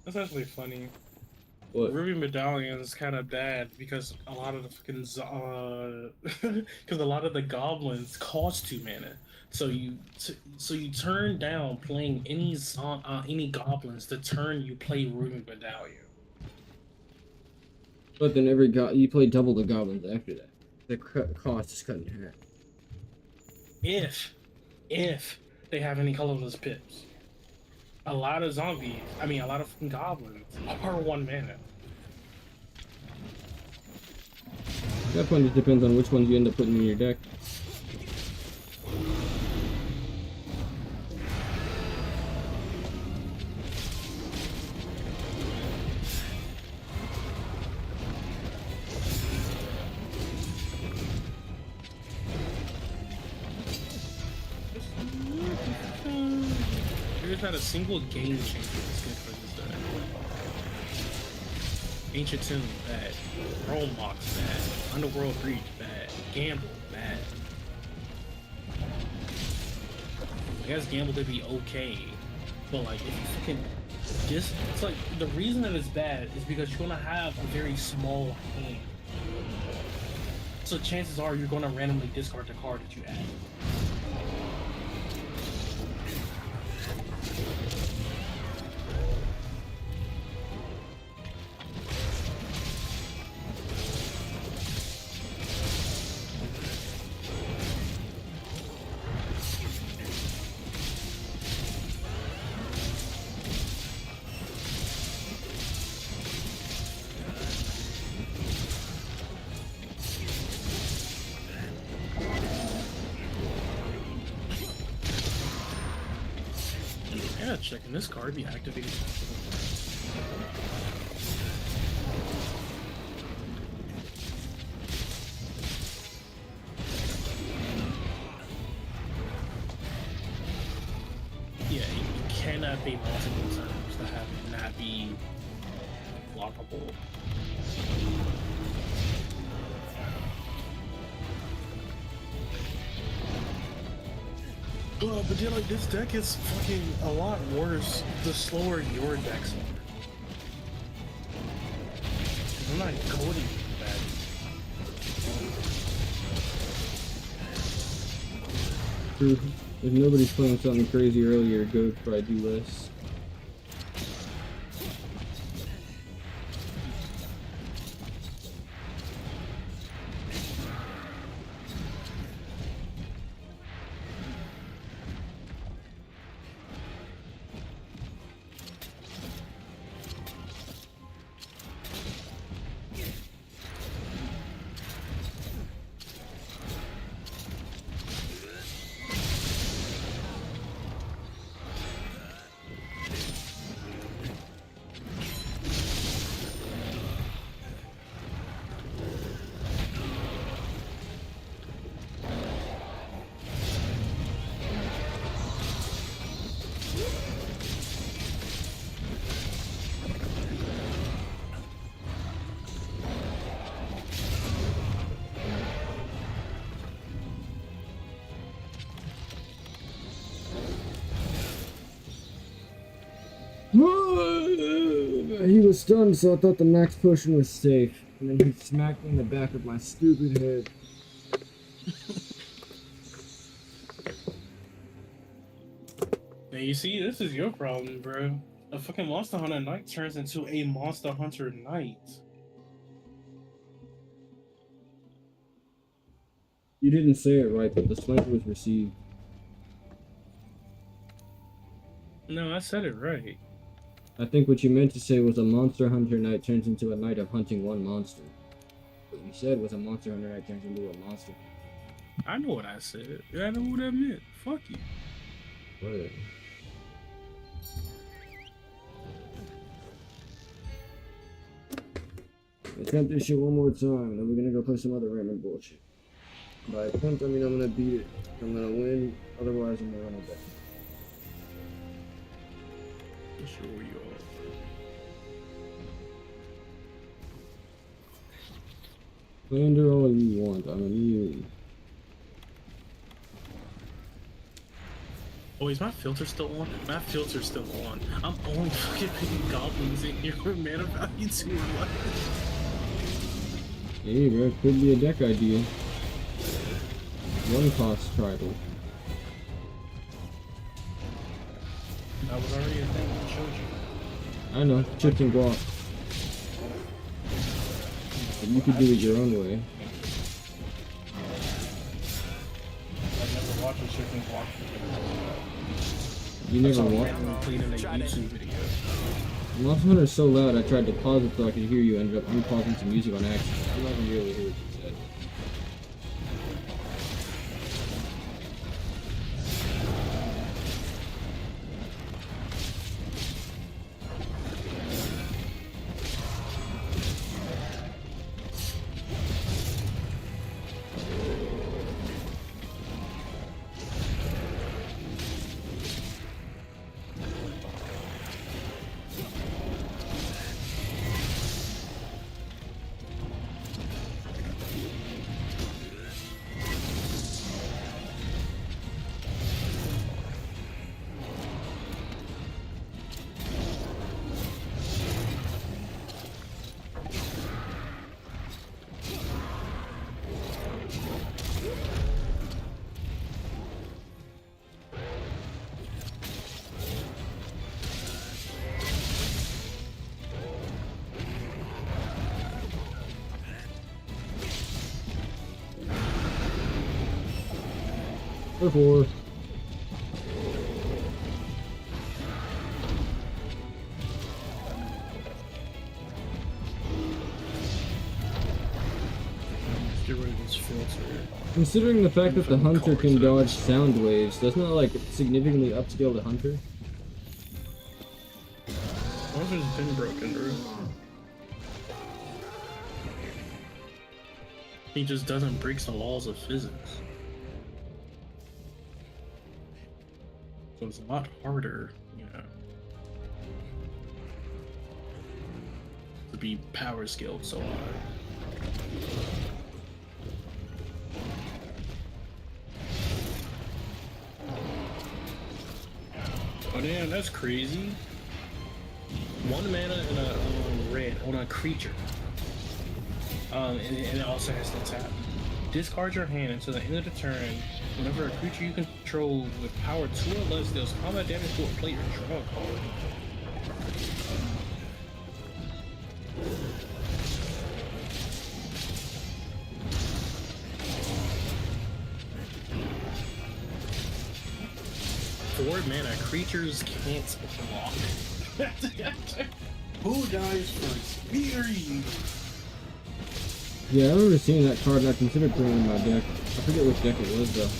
A: That's actually funny.
B: What?
A: Ruby Medallion is kind of bad because a lot of the fucking because a lot of the goblins cost 2 mana, so you turn down playing any goblins the turn you play Ruby Medallion.
B: But then you play double the goblins after that. The cost is cut in half.
A: If they have any colorless pips. A lot of a lot of fucking goblins are 1 mana.
B: That point just depends on which ones you end up putting in your deck.
A: There's not a single game changer that's good for this deck. Ancient Tomb, bad. Rome Mox, bad. Underworld Breach, bad. Gamble, bad. I guess Gamble could be okay, but like if you can it's like the reason that it's bad is because you're gonna have a very small hand. So chances are you're gonna randomly discard the card that you add. Yeah, checking this card be activated. Yeah, you cannot be multiple times to have it not be blockable. But then, like, this deck is fucking a lot worse the slower your decks are. I'm not goading that.
B: True. If nobody's playing something crazy earlier, go probably do less. He was stunned, so I thought the max potion was safe. And then he smacked me in the back of my stupid head.
A: Now you see, this is your problem, bro. A fucking Monster Hunter Knight turns into a Monster Hunter Knight.
B: You didn't say it right, but the sniper was received.
A: No, I said it right.
B: I think what you meant to say was a Monster Hunter Knight turns into a knight of hunting one monster. What you said was a Monster Hunter Knight turns into a monster.
A: I know what I said. I know what that meant. Fuck you.
B: Whatever. Attempt this shit one more time, then we're gonna go play some other random bullshit. By attempt, I mean I'm gonna beat it. I'm gonna win, otherwise I'm gonna run it back.
A: Sure you are.
B: Slander all you want, I'm immune.
A: Oh, is my filter still on? My filter's still on. I'm only fucking picking goblins in here with mana value too much.
B: Hey bro, could be a deck idea. One cost tribal.
A: That was already a thing I showed you.
B: I know, chips and guac. But you could do it your own way.
A: I've never watched a chicken walk.
B: You never watched
A: I played in a YouTube video.
B: Monster Hunter's so loud I tried to pause it so I could hear you, ended up repausing some music on accident. I'm not gonna really hear what you said. Therefore,
A: Get rid of this filter.
B: considering the fact that the hunter can dodge sound waves, doesn't that like significantly upscale the hunter?
A: Longsword's been broken, bro. He just doesn't break the laws of physics. So it's a lot harder, you know, to be power skilled so hard. Oh damn, that's crazy. 1 mana and a red on a creature. And it also has to tap. Discard your hand until the end of the turn. Whenever a creature you control with power 2 or less deals combat damage to a player, draw a card. For mana, creatures can't block. Who dies first? Fury!
B: Yeah, I remember seeing that card and I considered putting it in my deck. I forget which deck it was though.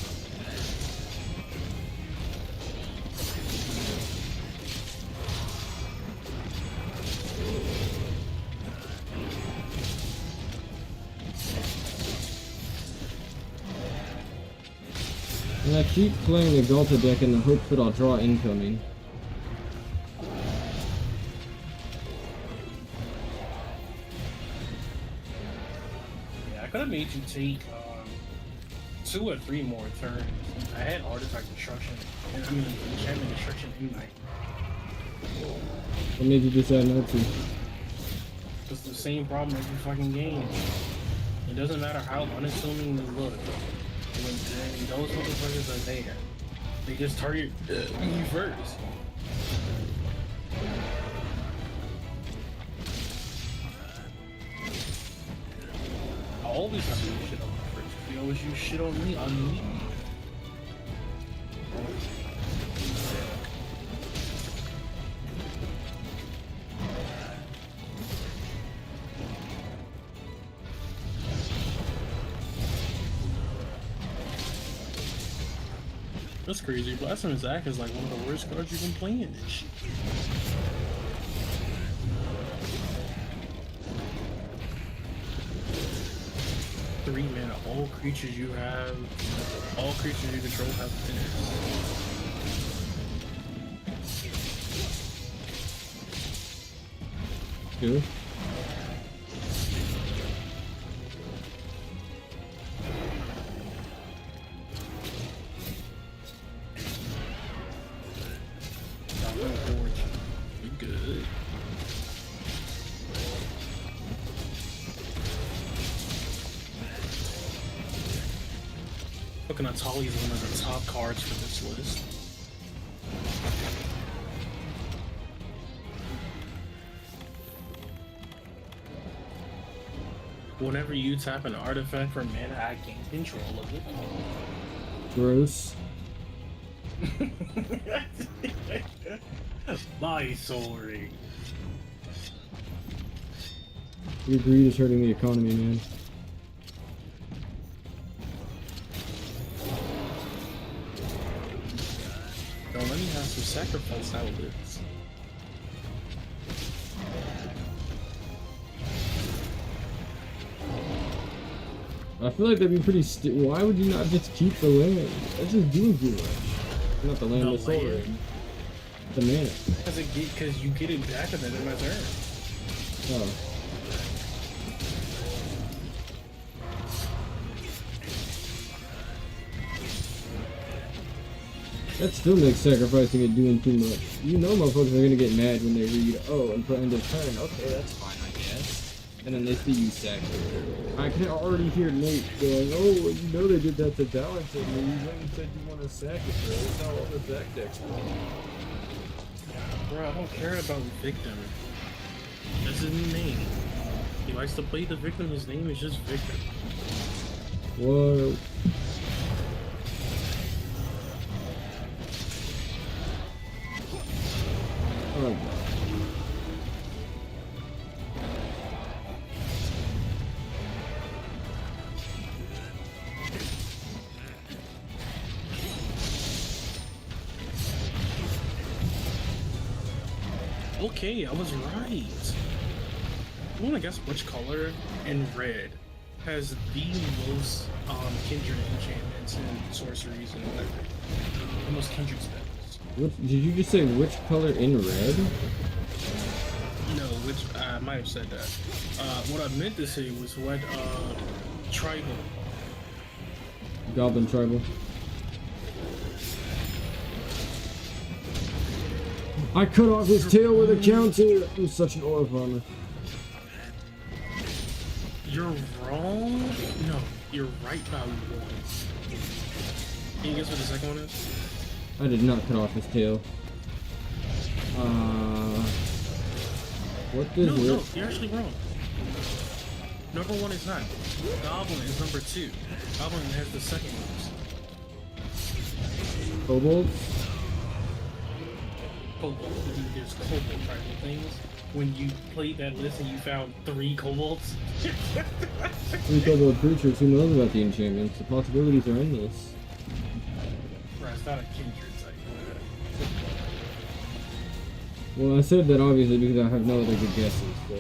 B: And I keep playing the Galta deck in the hopes that I'll draw incoming.
A: I could have made you take 2 or 3 more turns. I had Artifact Destruction, and I mean Enchantment Destruction Ignite.
B: What made you decide not to?
A: It's the same problem every fucking game. It doesn't matter how unassuming they look. When those motherfuckers are there, they just target me first. I always have to use shit on me first. You always use shit on me, on me. That's crazy. Blasphemous Act is like one of the worst cards you can play in this shit. Three mana. All creatures you control have finished.
B: Good.
A: Good. Fucking Atali is one of the top cards for this list. Whenever you tap an artifact for mana, I gain control of it.
B: Gross.
A: My soul ring.
B: Your greed is hurting the economy, man.
A: Don't let me have some sacrifice outlets.
B: I feel like that'd be pretty why would you not just keep the land? That's just doing too much. Not the land, the soul ring. The mana.
A: Because you get it back at the end of my turn.
B: Oh. That still makes sacrificing it doing too much. You know motherfuckers are gonna get mad when they read, oh, and put end of turn. Okay, that's fine, I guess. And then they see you sack it. I can already hear Nate going, oh, well, you know they did that to balance it. And you went and said you want to sack it, bro. That's how all the sack decks work.
A: Bro, I don't care about victim. That's his new name. He likes to play the victim. His name is just Victor.
B: Whoa. Oh, God.
A: Okay, I was right. You wanna guess which color in red has the most kindred enchantments and sorceries and whatever? The most kindred spells.
B: What did you just say? Which color in red?
A: No, which I might have said that. What I meant to say was what tribal.
B: Goblin tribal. I cut off his tail with a counter. I'm such an ore farmer.
A: You're wrong? No, you're right by one. Can you guess what the second one is?
B: I did not cut off his tail. What does
A: No, you're actually wrong. Number one is not. Goblin is number two. Goblin has the second most.
B: Kobolds?
A: Kobold. There's kobold tribal things. When you played that list and you found 3 kobolds.
B: 3 kobold creatures. Who knows about the enchantments? The possibilities are endless.
A: Bro, it's not a kindred type.
B: Well, I said that obviously because I have no other good guesses. So.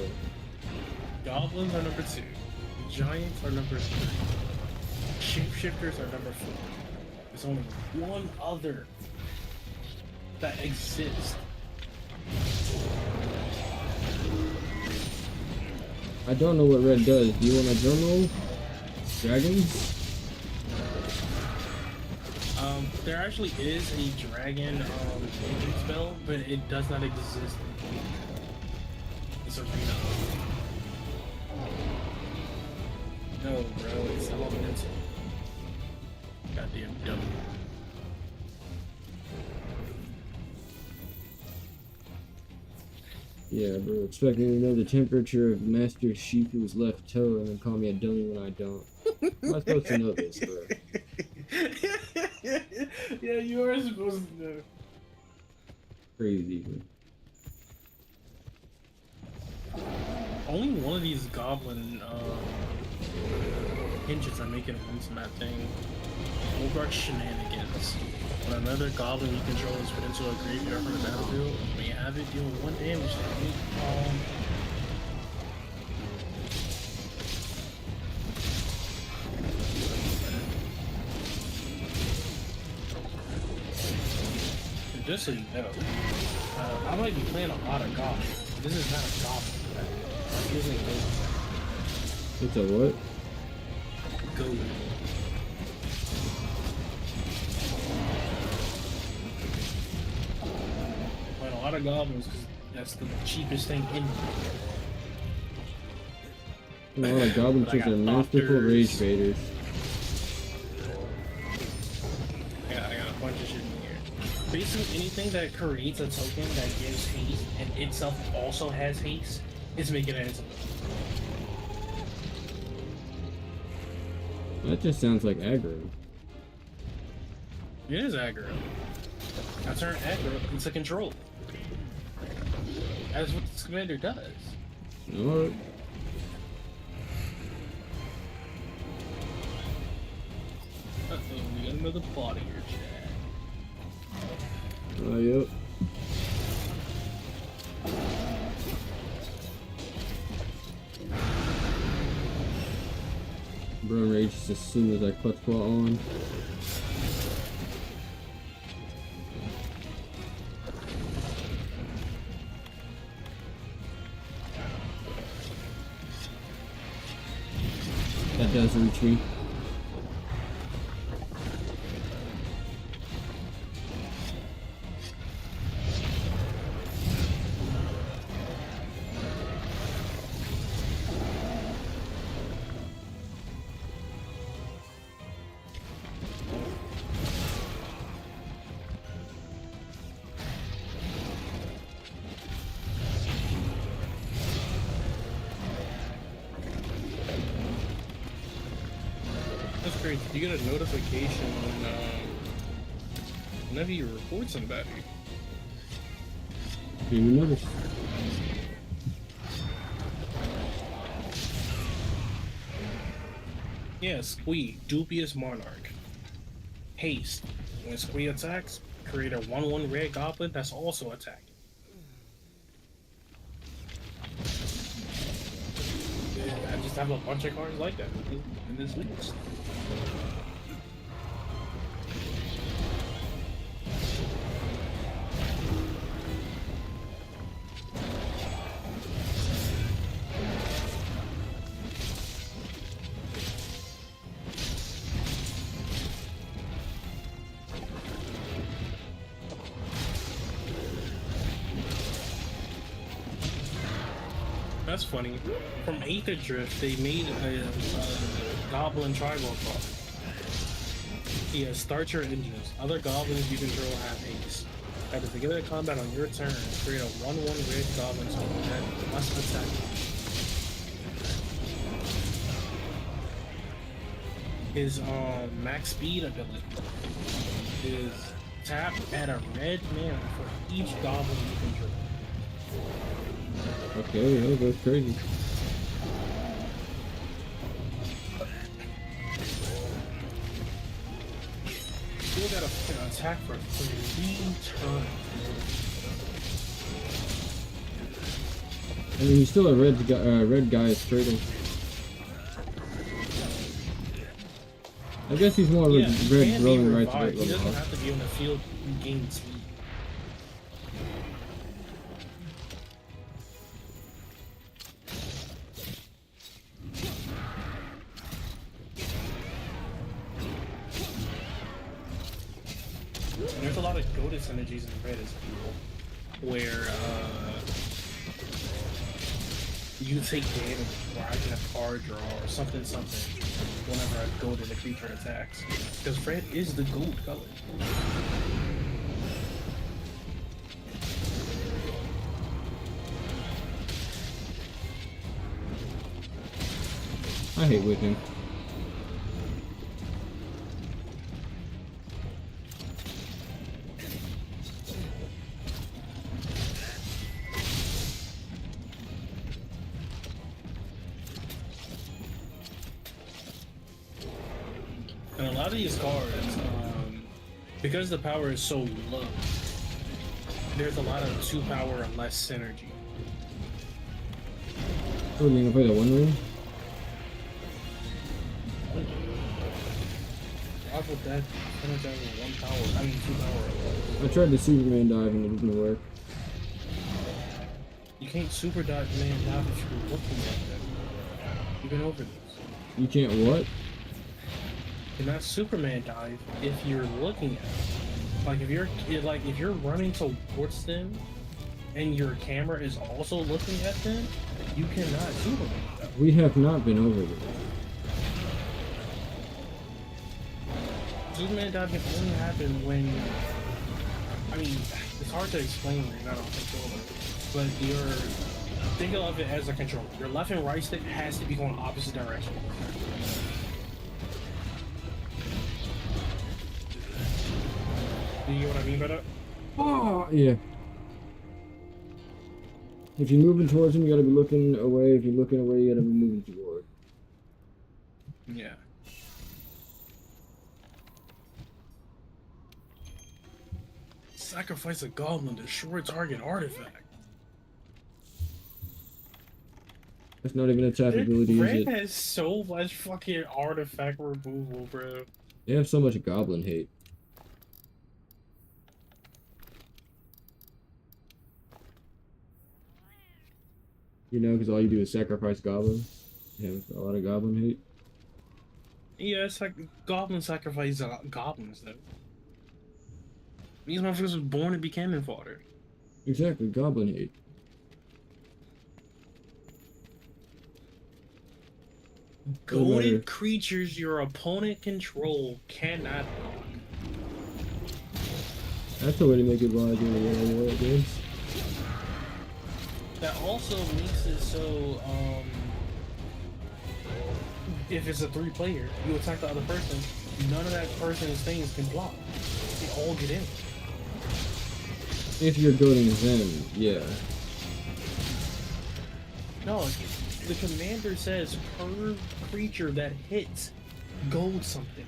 A: Goblins are number 2. Giants are number 3. Shapeshifters are number 4. There's only one other that exists.
B: I don't know what red does. Do you want a journal? Dragons?
A: There actually is a dragon spell, but it does not exist in this arena. No, bro, it's elemental. Goddamn dumb.
B: Yeah, bro. Expecting to know the temperature of Master Shifu's left toe and then call me a dummy when I don't. How am I supposed to know this, bro?
A: Yeah, you are supposed to know.
B: Crazy, bro.
A: Only one of these goblin hinges are making runs in that thing. Over shenanigans. When another goblin you control is put into a graveyard from the battlefield, you may have it deal 1 damage to any just so you know, I might be playing a lot of goblins. This is not a goblin. This isn't
B: It's a what?
A: goat. Playing a lot of goblins because that's the cheapest thing in
B: A lot of goblin
A: But I
B: chicks
A: got
B: are masterful
A: doctors.
B: rage baiters.
A: I got a bunch of shit in here. Basically, anything that creates a token that gives haste and itself also has haste is making it into.
B: That just sounds like aggro.
A: It is aggro. I turn aggro into control. That's what this commander does.
B: Alright.
A: Uh-oh, we got another body here, Chad.
B: Oh, yep. Bro rages as soon as I clutch ball on. That does reach me.
A: That's crazy. You get a notification when, whenever you report somebody.
B: Didn't even notice.
A: Yeah, Squee, Dubious Monarch. Haste. When Squee attacks, create a 1/1 red goblin that's also attacking. just have a bunch of cards like that in this list. That's funny. From Aether Drift, they made a Goblin Tribal card. He has start your engines. Other goblins you control have haste. At the beginning of combat on your turn, create a 1/1 red goblin token that must attack. His max speed ability is tap at a red mana for each goblin you control.
B: Okay, yeah, that's crazy.
A: Still got to attack for 3 turns.
B: I mean, he's still a red guy is trading. I guess he's more of a red rolling right to get
A: He doesn't
B: off.
A: have to be on the field gaining speed. There's a lot of goated synergies in red as well, where you take damage, or I can have card draw, or something, whenever I goaded a creature attacks. Because red is the gold color.
B: I hate whipping.
A: And a lot of these cards, because the power is so low, there's a lot of 2 power and less synergy.
B: Oh, you gonna play the one ring?
A: Why would that synergize with 1 power? I mean 2 power.
B: I tried the Superman dive and it didn't work.
A: You can't super dodge man dive if you're looking at them. You've been over this.
B: You can't what?
A: You cannot Superman dive if you're looking at them. Like if you're running towards them and your camera is also looking at them, you cannot Superman dive.
B: We have not been over this.
A: Superman dive can only happen when, I mean, it's hard to explain when you're not on controller, but think of it as a controller. Your left and right stick has to be going opposite directions. Do you get what I mean by that?
B: Oh, yeah. If you're moving towards him, you gotta be looking away. If you're looking away, you gotta be moving toward.
A: Yeah. Sacrifice a goblin, destroy target artifact.
B: That's not even a tap ability, is
A: Red
B: it?
A: has so much fucking artifact removal, bro.
B: They have so much goblin hate. You know, because all you do is sacrifice goblins. They have a lot of goblin hate.
A: Yeah, it's like goblin sacrifice goblins, though. These motherfuckers were born to be cannon fodder.
B: Exactly, goblin hate.
A: Goated creatures your opponent control cannot block.
B: That's the way to make it live in the games.
A: That also makes it so, if it's a 3-player, you attack the other person, none of that person's things can block. They all get in.
B: If you're goading them, yeah.
A: No, the commander says per creature that hits, gold something.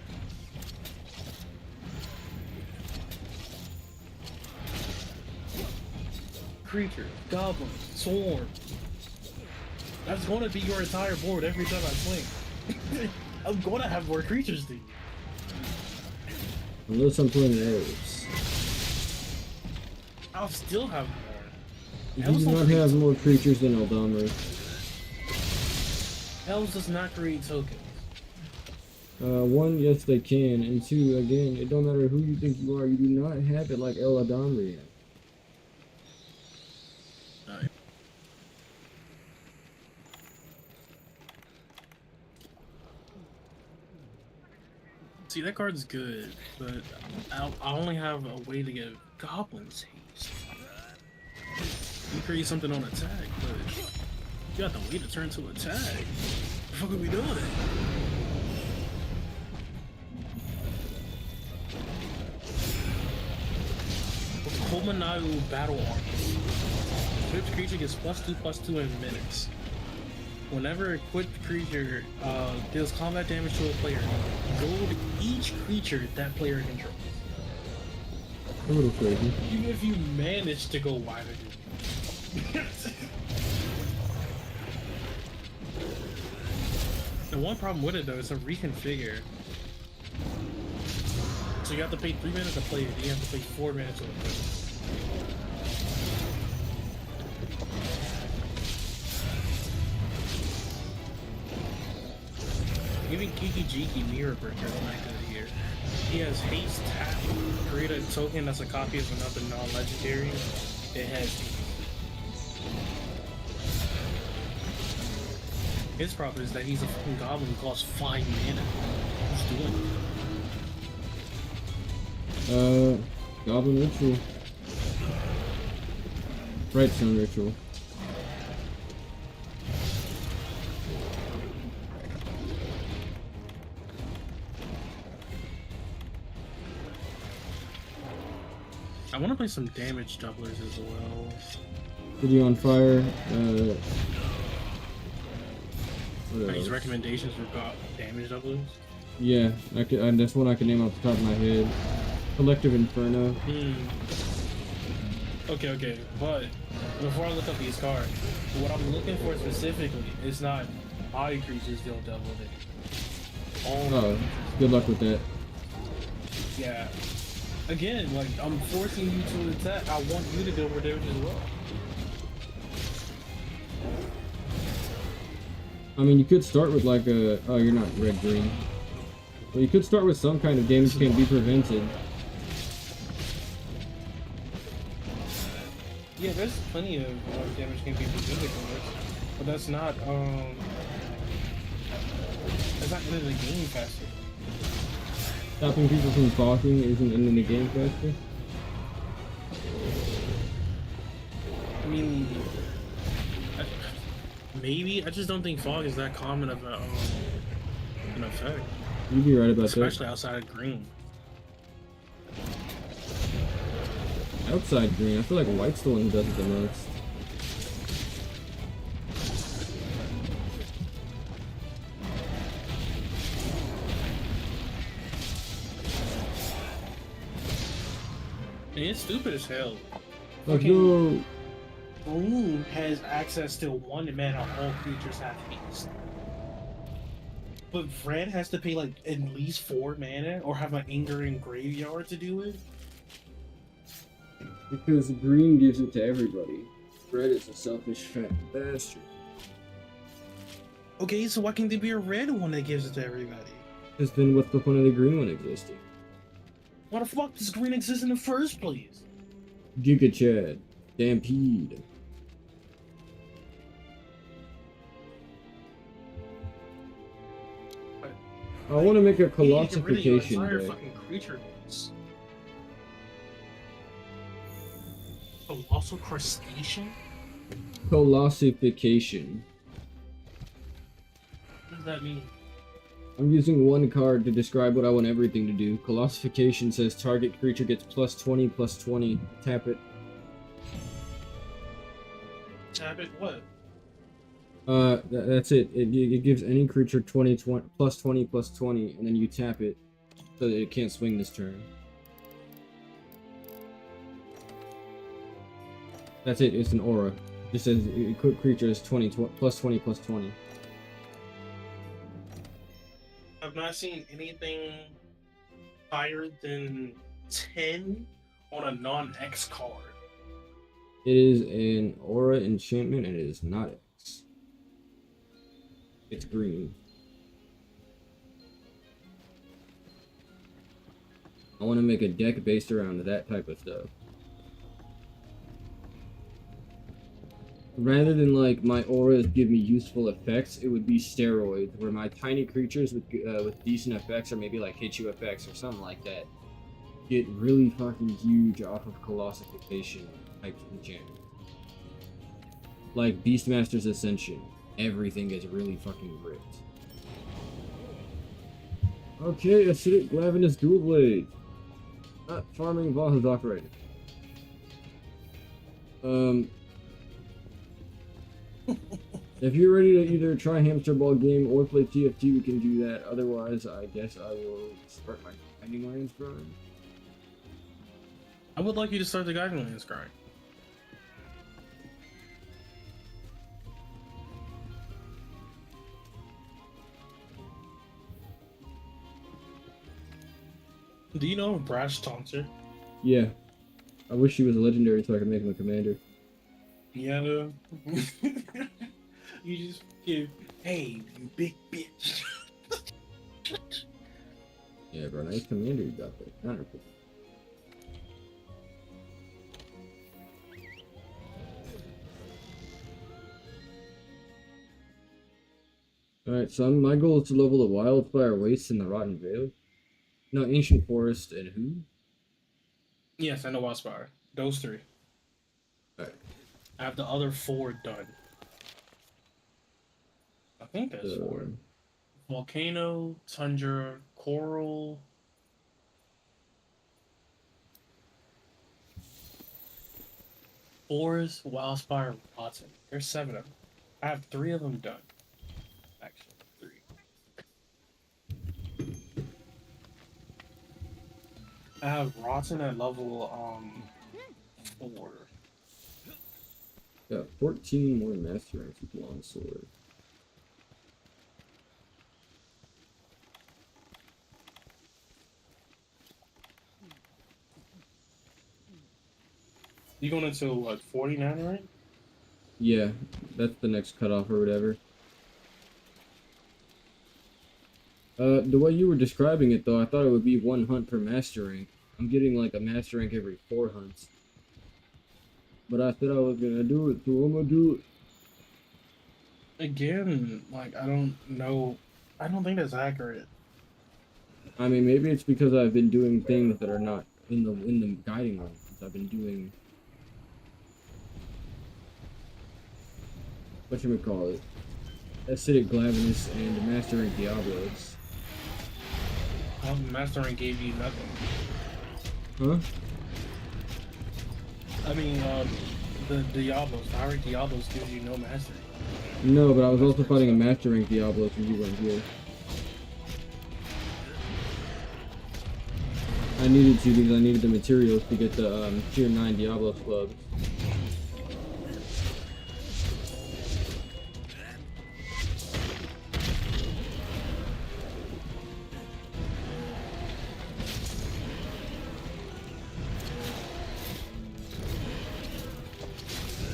A: Creature, goblins, swarm. That's going to be your entire board every time I swing. I'm going to have more creatures than you.
B: Unless I'm playing elves.
A: I'll still have more.
B: You
A: Elves
B: do
A: don't
B: not
A: create
B: have more creatures than Eldamri.
A: Elves does not create tokens.
B: One, yes they can, and two, again, it don't matter who you think you are, you do not have it like Eldamri.
A: Alright. See, that card's good, but I only have a way to get goblins haste. You create something on attack, but you got to wait to turn to attack. What the fuck are we doing? Komanau Battle Armor. Equipped creature gets +2/+2 in minutes. Whenever equipped creature deals combat damage to a player, gold each creature that player controls.
B: A little crazy.
A: Even if you manage to go wider than the one problem with it though is a reconfigure. So you have to pay 3 minutes to play it, you have to pay 4 minutes to equip it. Even Kiki Jiki Mirror Breaker is not good here. He has haste tap, create a token that's a copy of another non-legendary. It has haste. His problem is that he's a fucking goblin who costs 5 mana. Who's doing it?
B: Goblin Ritual. Brightstone Ritual.
A: I want to play some damage doublers as well.
B: City on Fire. What
A: These
B: else?
A: recommendations for damage doublers?
B: Yeah, that's one I can name off the top of my head. Collective Inferno.
A: Okay, but before I look up these cards, what I'm looking for specifically is not body creatures deal double damage.
B: Oh, good luck with that.
A: Yeah. Again, like, I'm forcing you to attack. I want you to deal more damage as well.
B: I mean, you could start with like a... Oh, you're not red-green. Well, you could start with some kind of damage can be prevented.
A: Yeah, there's plenty of damage can be prevented from this, but that's not ending the game faster.
B: Stopping people from talking isn't ending the game faster.
A: I mean, maybe. I just don't think fog is that common of an effect,
B: You'd be right about
A: especially outside of green.
B: that. Outside green, I feel like white's the one who does it the most.
A: And it's stupid as hell.
B: Let's
A: Okay.
B: go!
A: Green has access to 1 mana, all creatures have haste. But red has to pay like at least 4 mana or have an anger in graveyard to do it.
B: Because green gives it to everybody. Red is a selfish fat bastard.
A: Okay, so why can't there be a red one that gives it to everybody?
B: Because then what's the point of the green one existing?
A: Why the fuck does green exist in the first place?
B: Giga Chad. Stampede. I want to make a
A: You need to get rid of your
B: colossification
A: entire
B: deck.
A: fucking creature base. Colossal crustacean?
B: Colossification.
A: What does that mean?
B: I'm using one card to describe what I want everything to do. Colossification says target creature gets +20/+20. Tap it.
A: Tap it what?
B: That's it. It gives any creature +20/+20, and then you tap it so that it can't swing this turn. That's it. It's an aura. Just says equip creatures 20 plus 20 plus 20.
A: I've not seen anything higher than 10 on a non-X card.
B: It is an aura enchantment and it is not X. It's green. I want to make a deck based around that type of stuff. Rather than like my auras give me useful effects, it would be steroids, where my tiny creatures with decent effects, or maybe like hit you effects or something like that, get really fucking huge off of colossification types of enchantment. Like Beastmaster's Ascension, everything gets really fucking ripped. Okay, acidic glavinus dual blade. Not farming while has operated. If you're ready to either try hamster ball game or play TFT, we can do that. Otherwise, I guess I will start my Guiding Lands grind.
A: I would like you to start the Guiding Lands grind. Do you know Brash Taunter?
B: Yeah. I wish he was a legendary so I could make him a commander.
A: Yeah, no. You just give, hey, you big bitch.
B: Yeah, bro, nice commander you got there. Counterpick. Alright, son, my goal is to level the Wildfire Wastes and the Rotten Vale. No, Ancient Forest and who?
A: Yes, I know Wildspire. Those three.
B: Alright.
A: I have the other 4 done. I think that's 4. Volcano, Tundra, Coral. Forest, Wildspire, Rotten. There's 7 of them. I have 3 of them done. Actually, 3. I have Rotten at level 4.
B: Got 14 more master ranks with Longsword.
A: You going into what, 49, right?
B: Yeah, that's the next cutoff or whatever. The way you were describing it though, I thought it would be 1 hunt per master rank. I'm getting like a master rank every 4 hunts. But I said I was gonna do it, so I'm gonna do it.
A: Again, like, I don't know. I don't think that's accurate.
B: I mean, maybe it's because I've been doing things that are not in the guiding ones. I've been doing whatchamacallit, acidic glavinus and master rank Diablos.
A: Master rank gave you nothing.
B: Huh?
A: I mean, the Diablos, the high rank Diablos gives you no mastery.
B: No, but I was also fighting a master rank Diablos when you weren't here. I needed to because I needed the materials to get the tier 9 Diablos clubs.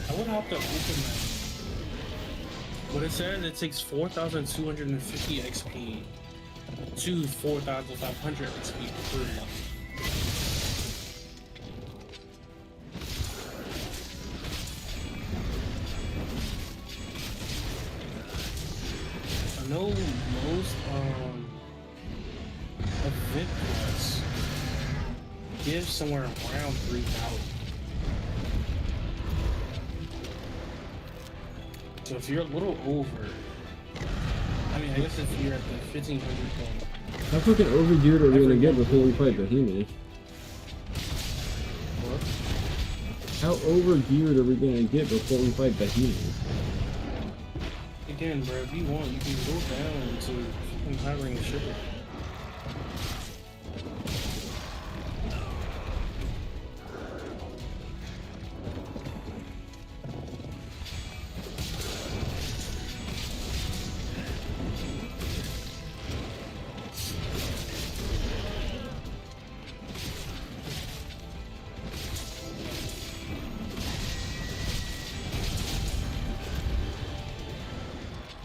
A: I would have to open that. But it says it takes 4,250 XP to 4,500 XP per level. I know most event quests give somewhere around 3,000. So if you're a little over, I mean, I guess if you're at the 1,500 point.
B: How fucking overgeared are we gonna get before we fight Behemoth?
A: What?
B: How overgeared are we gonna get before we fight Behemoth?
A: Again, bro, if you want, you can go down to fucking hiring ship.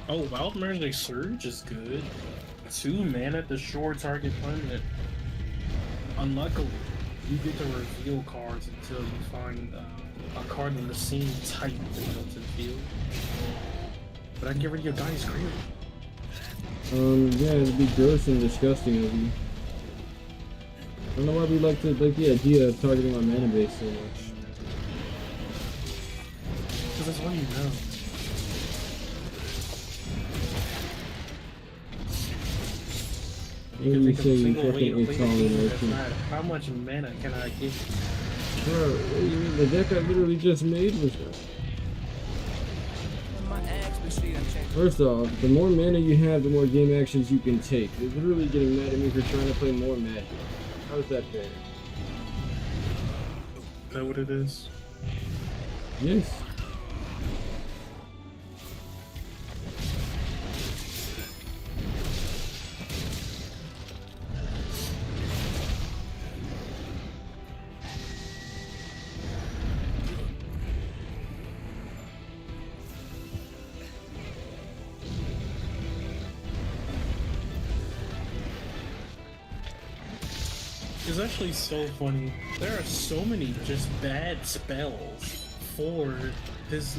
A: Oh, Wild Magic Surge is good. 2 mana to short target permanent. Unluckily, you get to reveal cards until you find a card in the same type that goes to the field. But I can get rid of your guy's crew.
B: Yeah, it'd be gross and disgusting of you. I don't know why we like the idea of targeting our mana base so much.
A: Because that's all you know. You can think of a single way to play the game that's not how much mana can I give you?
B: Bro, what do you mean? The deck I literally just made was... First off, the more mana you have, the more game actions you can take. You're literally getting mad at me for trying to play more Magic. How is that fair?
A: Is that what it is?
B: Yes.
A: It's actually so funny. There are so many just bad spells for this.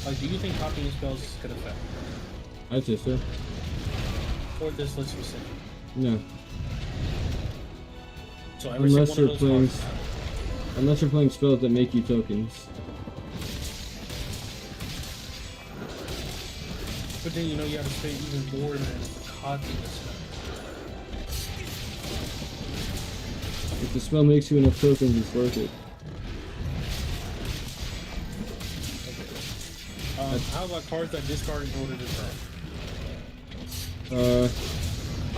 A: Like, do you think copying spells could affect?
B: I'd say so.
A: For this list specific.
B: No.
A: So every single one of those cards.
B: Unless you're playing spells that make you tokens.
A: But then you know you have to pay even more than copying the spell.
B: If the spell makes you enough tokens, it's worth it.
A: Okay. How about cards that discard in order to draw?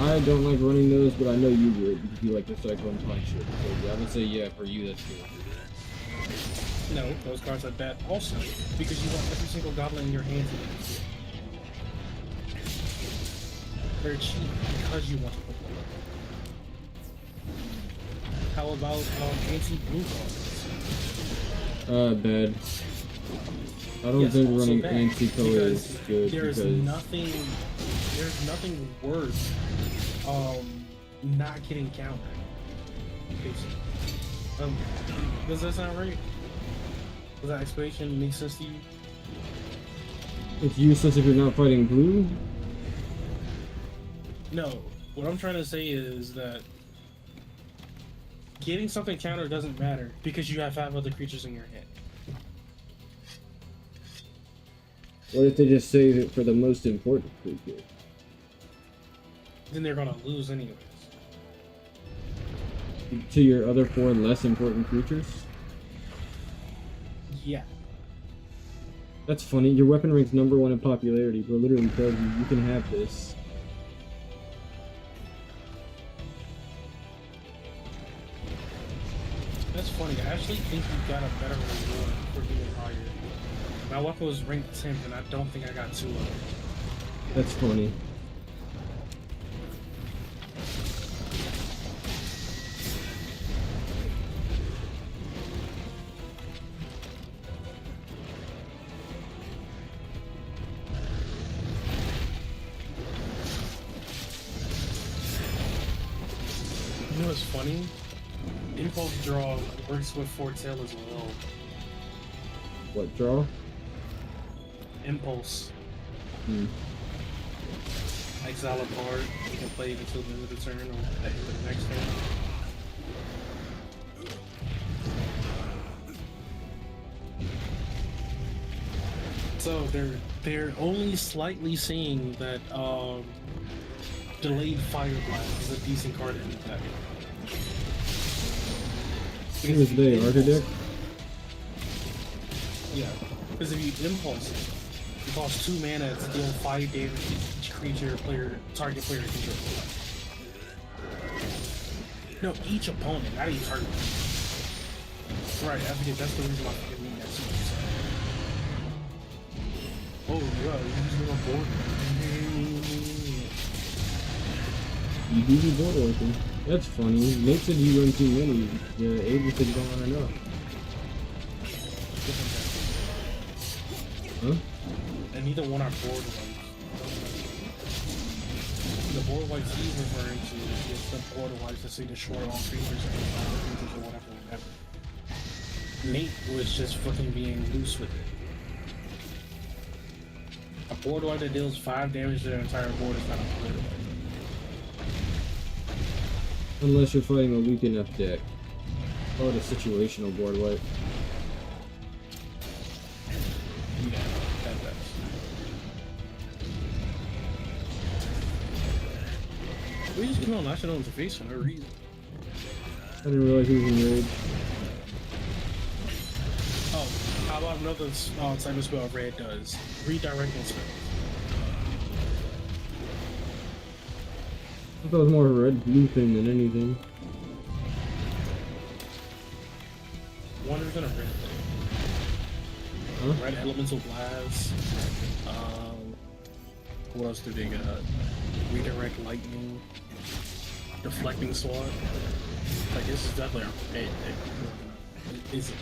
B: I don't like running those, but I know you would because you like to cycle and punch it. So yeah, I would say yeah, for you that's good.
A: No, those cards are bad also, because you want every single goblin in your hand to use. They're cheap because you want to put them. How about anti-blue cards?
B: Bad. I don't think running anti-color is good
A: there's
B: because
A: nothing worse not getting countered. Basically. Does that sound right? Does that explanation make sense to you?
B: it's useless if you're not fighting blue.
A: No. What I'm trying to say is that getting something countered doesn't matter because you have 5 other creatures in your hand.
B: What if they just save it for the most important creature?
A: Then they're gonna lose anyways.
B: To your other 4 less important creatures?
A: Yeah.
B: That's funny. Your weapon ranks #1 in popularity, but literally tells you you can have this.
A: That's funny. I actually think you got a better reward for being higher. My weapon was ranked 10th, and I don't think I got 2 of it.
B: That's funny.
A: You know what's funny? Impulse Draw works with Foretell as well.
B: What, draw?
A: Impulse. Exile a card. You can play it until the end of the turn or at the end of the next turn. So they're only slightly saying that Delayed Fire Blast is a decent card in the deck.
B: Who is they? Architect?
A: Yeah, because if you impulse it, you cost 2 mana to deal 5 damage to each creature target player controls. No, each opponent, not each target. Right, I forget that's the reason why I forget me next week. Oh yeah, you're using a board.
B: You do be board working. That's funny. Nate said you run too many. Avery said you don't run enough. Huh?
A: And neither one are board whites. The board whites he's referring to is the board whites that say destroy all creatures or final creatures or whatever. Nate was just fucking being loose with it. A board white that deals 5 damage to their entire board is not a board white.
B: Unless you're fighting a weak enough deck. Call it a situational board wipe.
A: Yeah, that's. We just keep on lashing on his face for no reason.
B: I didn't realize he was in rage.
A: Oh, how about another type of spell Red does? Redirecting spells.
B: I thought it was more of a red-blue thing than anything.
A: Wonders in a red thing.
B: Huh?
A: Red elemental blast. What else do they got? Redirect lightning. Deflecting sword. Like this is definitely a red thing. Is it?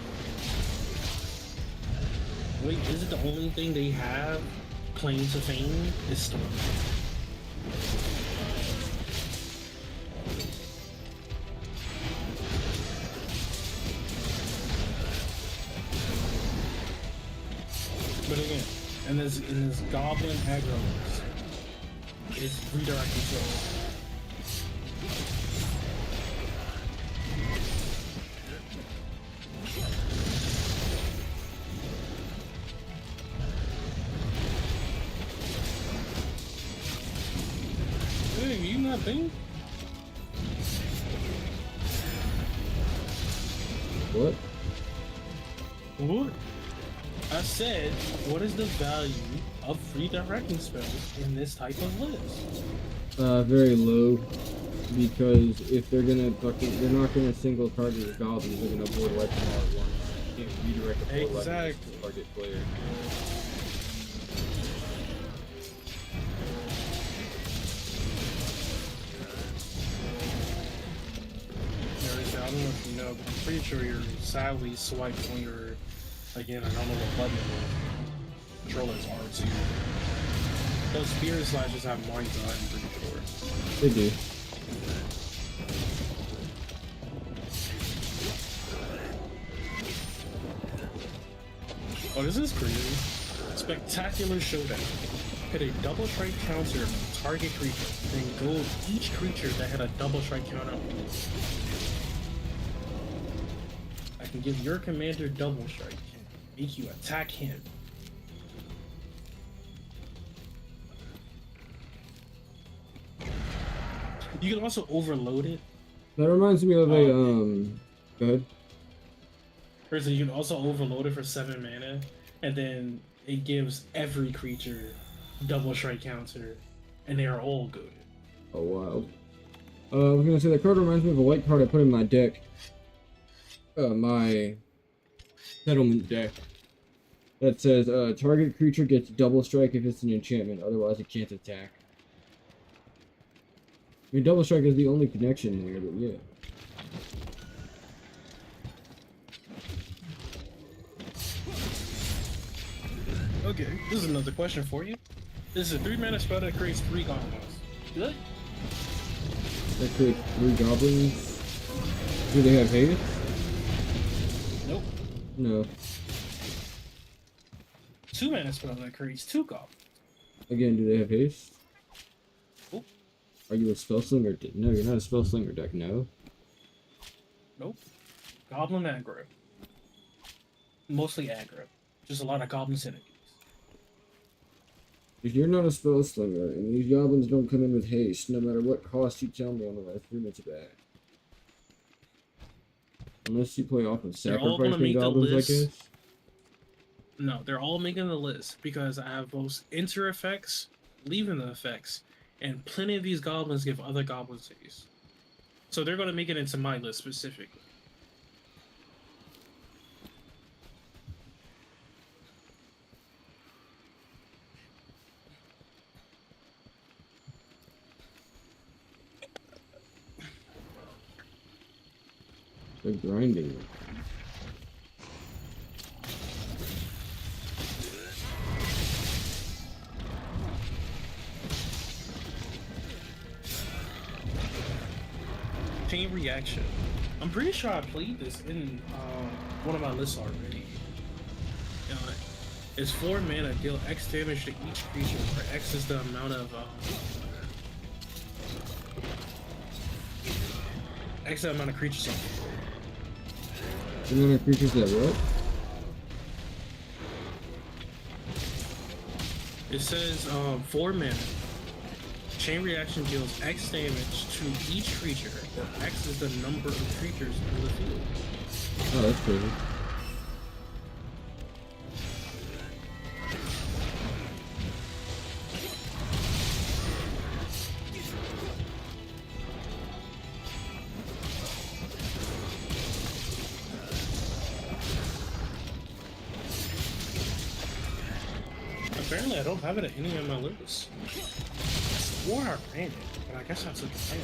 A: Wait, is it the only thing they have claim to fame? Is storm. But again, and this goblin aggro is redirecting sword. Hey, you not think?
B: What?
A: What? I said, what is the value of redirecting spells in this type of list?
B: Very low. Because if they're not gonna single target the goblins, they're gonna board wipe them all at once. You can't redirect a board wipe against the target player.
A: I don't know if you know, but I'm pretty sure you're sadly swiped on your, again, I don't know what button it is. Controllers R2. Those spirit slashes have minds on, I'm pretty sure.
B: They do.
A: Oh, this is crazy. Spectacular showdown. Hit a double strike counter on target creature, then gold each creature that had a double strike counter. I can give your commander double strike, make you attack him. You can also overload it.
B: That reminds me of a Go ahead.
A: Or so you can also overload it for 7 mana, and then it gives every creature double strike counter, and they are all good.
B: Oh, wild. I was gonna say that card reminds me of a white card I put in my deck. My settlement deck. That says, target creature gets double strike if it's an enchantment, otherwise it can't attack. I mean, double strike is the only connection there, but yeah.
A: Okay, this is another question for you. This is a 3 mana spell that creates 3 goblins. Good?
B: That creates 3 goblins. Do they have haste?
A: Nope.
B: No.
A: 2 mana spell that creates 2 goblins.
B: Again, do they have haste?
A: Nope.
B: Are you a spellslinger? No, you're not a spellslinger deck, no.
A: Nope. Goblin aggro. Mostly aggro. Just a lot of goblin synergies.
B: If you're not a spellslinger, and these goblins don't come in with haste, no matter what cost you tell me on the last 3 minutes of that. Unless you play off of sacrificing goblins, I guess.
A: No, they're all making the list because I have both enter effects, leaving the effects, and plenty of these goblins give other goblins haste. So they're going to make it into my list specifically.
B: The grinding.
A: Chain reaction. I'm pretty sure I played this in one of my lists already. It's 4 mana, deal X damage to each creature, where X is the amount of X the amount of creatures on the board.
B: The amount of creatures that what?
A: It says 4 mana. Chain reaction deals X damage to each creature, where X is the number of creatures in the field.
B: Oh, that's crazy.
A: Apparently, I don't have it at any of my lists. I swore I ran it, but I guess I took it down.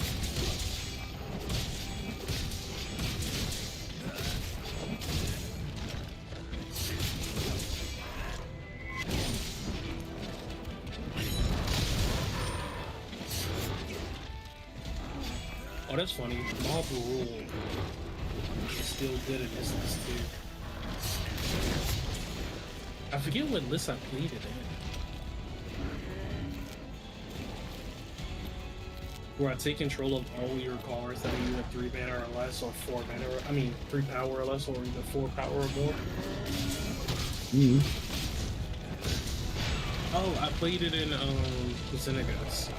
A: Oh, that's funny. Mob Rule is still good in this list, too. I forget what list I played it in. Where I take control of all your cards that are either 3 mana or less, or 4 mana, or, I mean 3 power or less, or either 4 power or more.
B: Mm-hmm.
A: Oh, I played it in the Xenagos.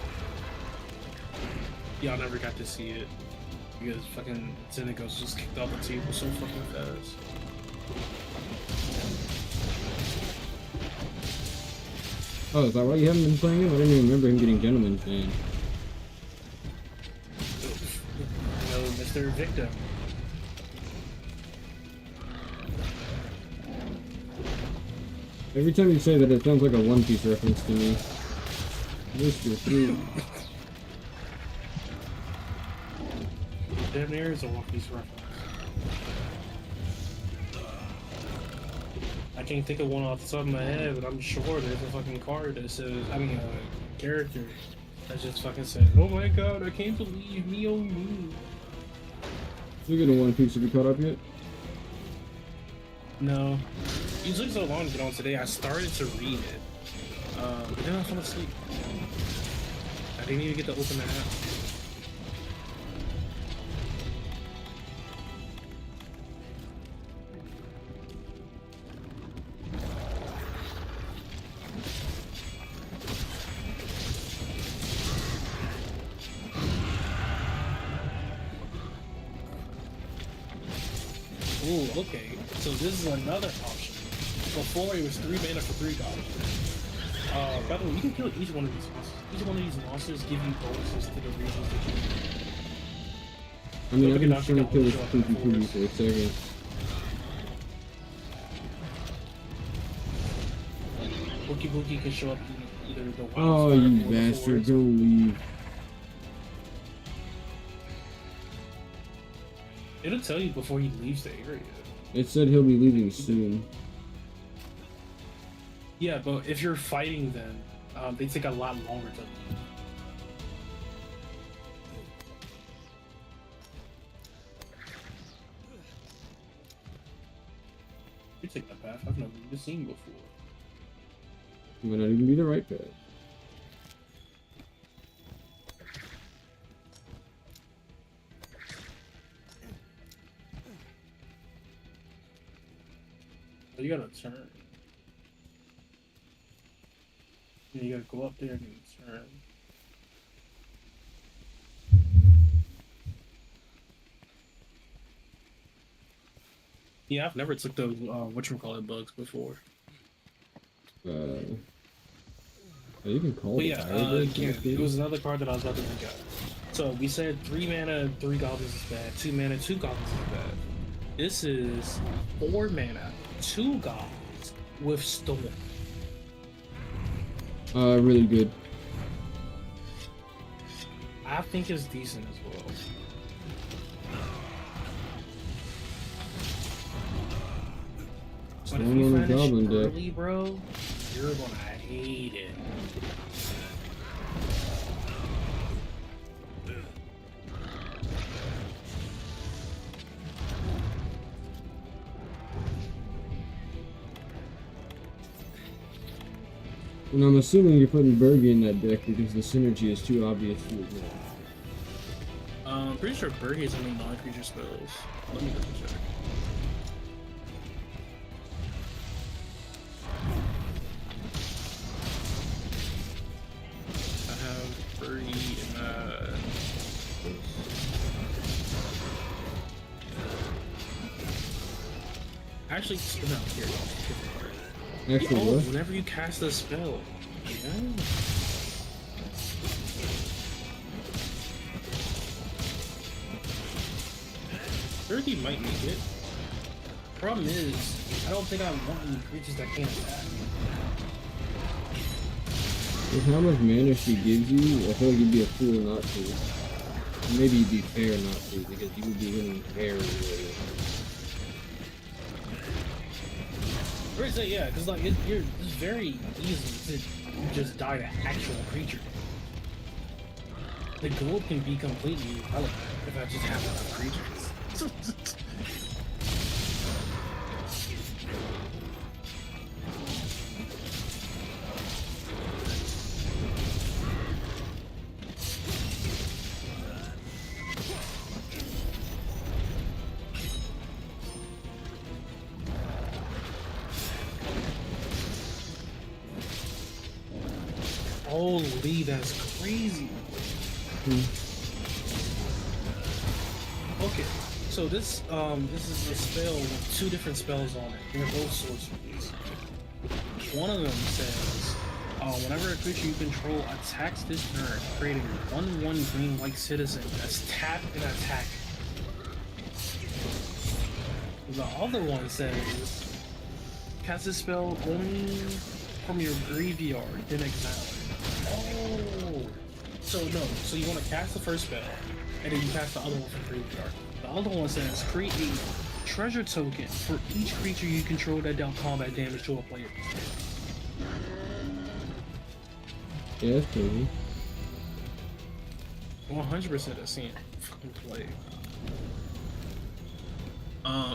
A: Y'all never got to see it because fucking Xenagos just kicked off the table so fucking fast.
B: Oh, is that why you haven't been playing him? I didn't even remember him getting Gentleman's Ban.
A: No, Mr. Victim.
B: Every time you say that, it sounds like a One Piece reference to me. Mr. Fruit.
A: Damn near is a One Piece reference. I can't think of one off the top of my head, but I'm sure there's a fucking card that says, I mean, a character that just fucking says, "Oh my god, I can't believe me, oh me."
B: You get a One Piece, have you caught up yet?
A: No. It took so long to get on today, I started to read it. But then I fell asleep. I didn't even get to open the app. Ooh, okay. So this is another option. Before it was 3 mana for $3. By the way, you can kill each one of these monsters. Each one of these monsters give you bonuses to the regions that you can.
B: I mean, I've been
A: Look at
B: trying to
A: that,
B: kill this
A: look at
B: Pinky
A: that.
B: Poogie for a second.
A: Bookie Bookie can show up in either the wild
B: Oh,
A: fire
B: you
A: or the
B: bastard,
A: forest.
B: go leave.
A: It'll tell you before he leaves the area.
B: It said he'll be leaving soon.
A: Yeah, but if you're fighting them, they take a lot longer to leave. You take that path I've never even seen before.
B: It might not even be the right path.
A: So you gotta turn. And you gotta go up there and turn. Yeah, I've never took those whatchamacallit bugs before.
B: You can call
A: But
B: it
A: yeah,
B: Firebird,
A: again,
B: that's good.
A: it was another card that I was about to look at. So we said 3 mana, 3 goblins is bad. 2 mana, 2 goblins is bad. This is 4 mana, 2 goblins with Storm.
B: Really good.
A: I think it's decent as well. But if
B: One
A: you
B: on the
A: finish
B: goblin deck.
A: early, bro, you're gonna hate it.
B: And I'm assuming you're putting Bergie in that deck because the synergy is too obvious to ignore.
A: I'm pretty sure Bergie has only non-creature spells. Let me double check. I have Bergie in actually, no, here.
B: Actually,
A: Oh,
B: what?
A: whenever you cast a spell. Yeah. 30 might make it. Problem is, I don't think I want any creatures that can't attack.
B: With how much mana she gives you, I feel like you'd be a fool not to. Maybe you'd be fair not to, because you would be winning very well.
A: Or say, yeah, because like it's very easy to just die to actual creature. The gold can be completely irrelevant if I just have enough creatures. Holy, that's crazy. Okay, so this is a spell with two different spells on it. They're both sorceries. One of them says, whenever a creature you control attacks this turn, creating a 1/1 green-white citizen that's tapped and attack. The other one says, cast this spell only from your graveyard, then exile it. Oh, so no, so you want to cast the first spell, and then you cast the other one from graveyard. The other one says, create a treasure token for each creature you control that dealt combat damage to a player.
B: Yeah, that's crazy.
A: 100% I've seen it fucking play.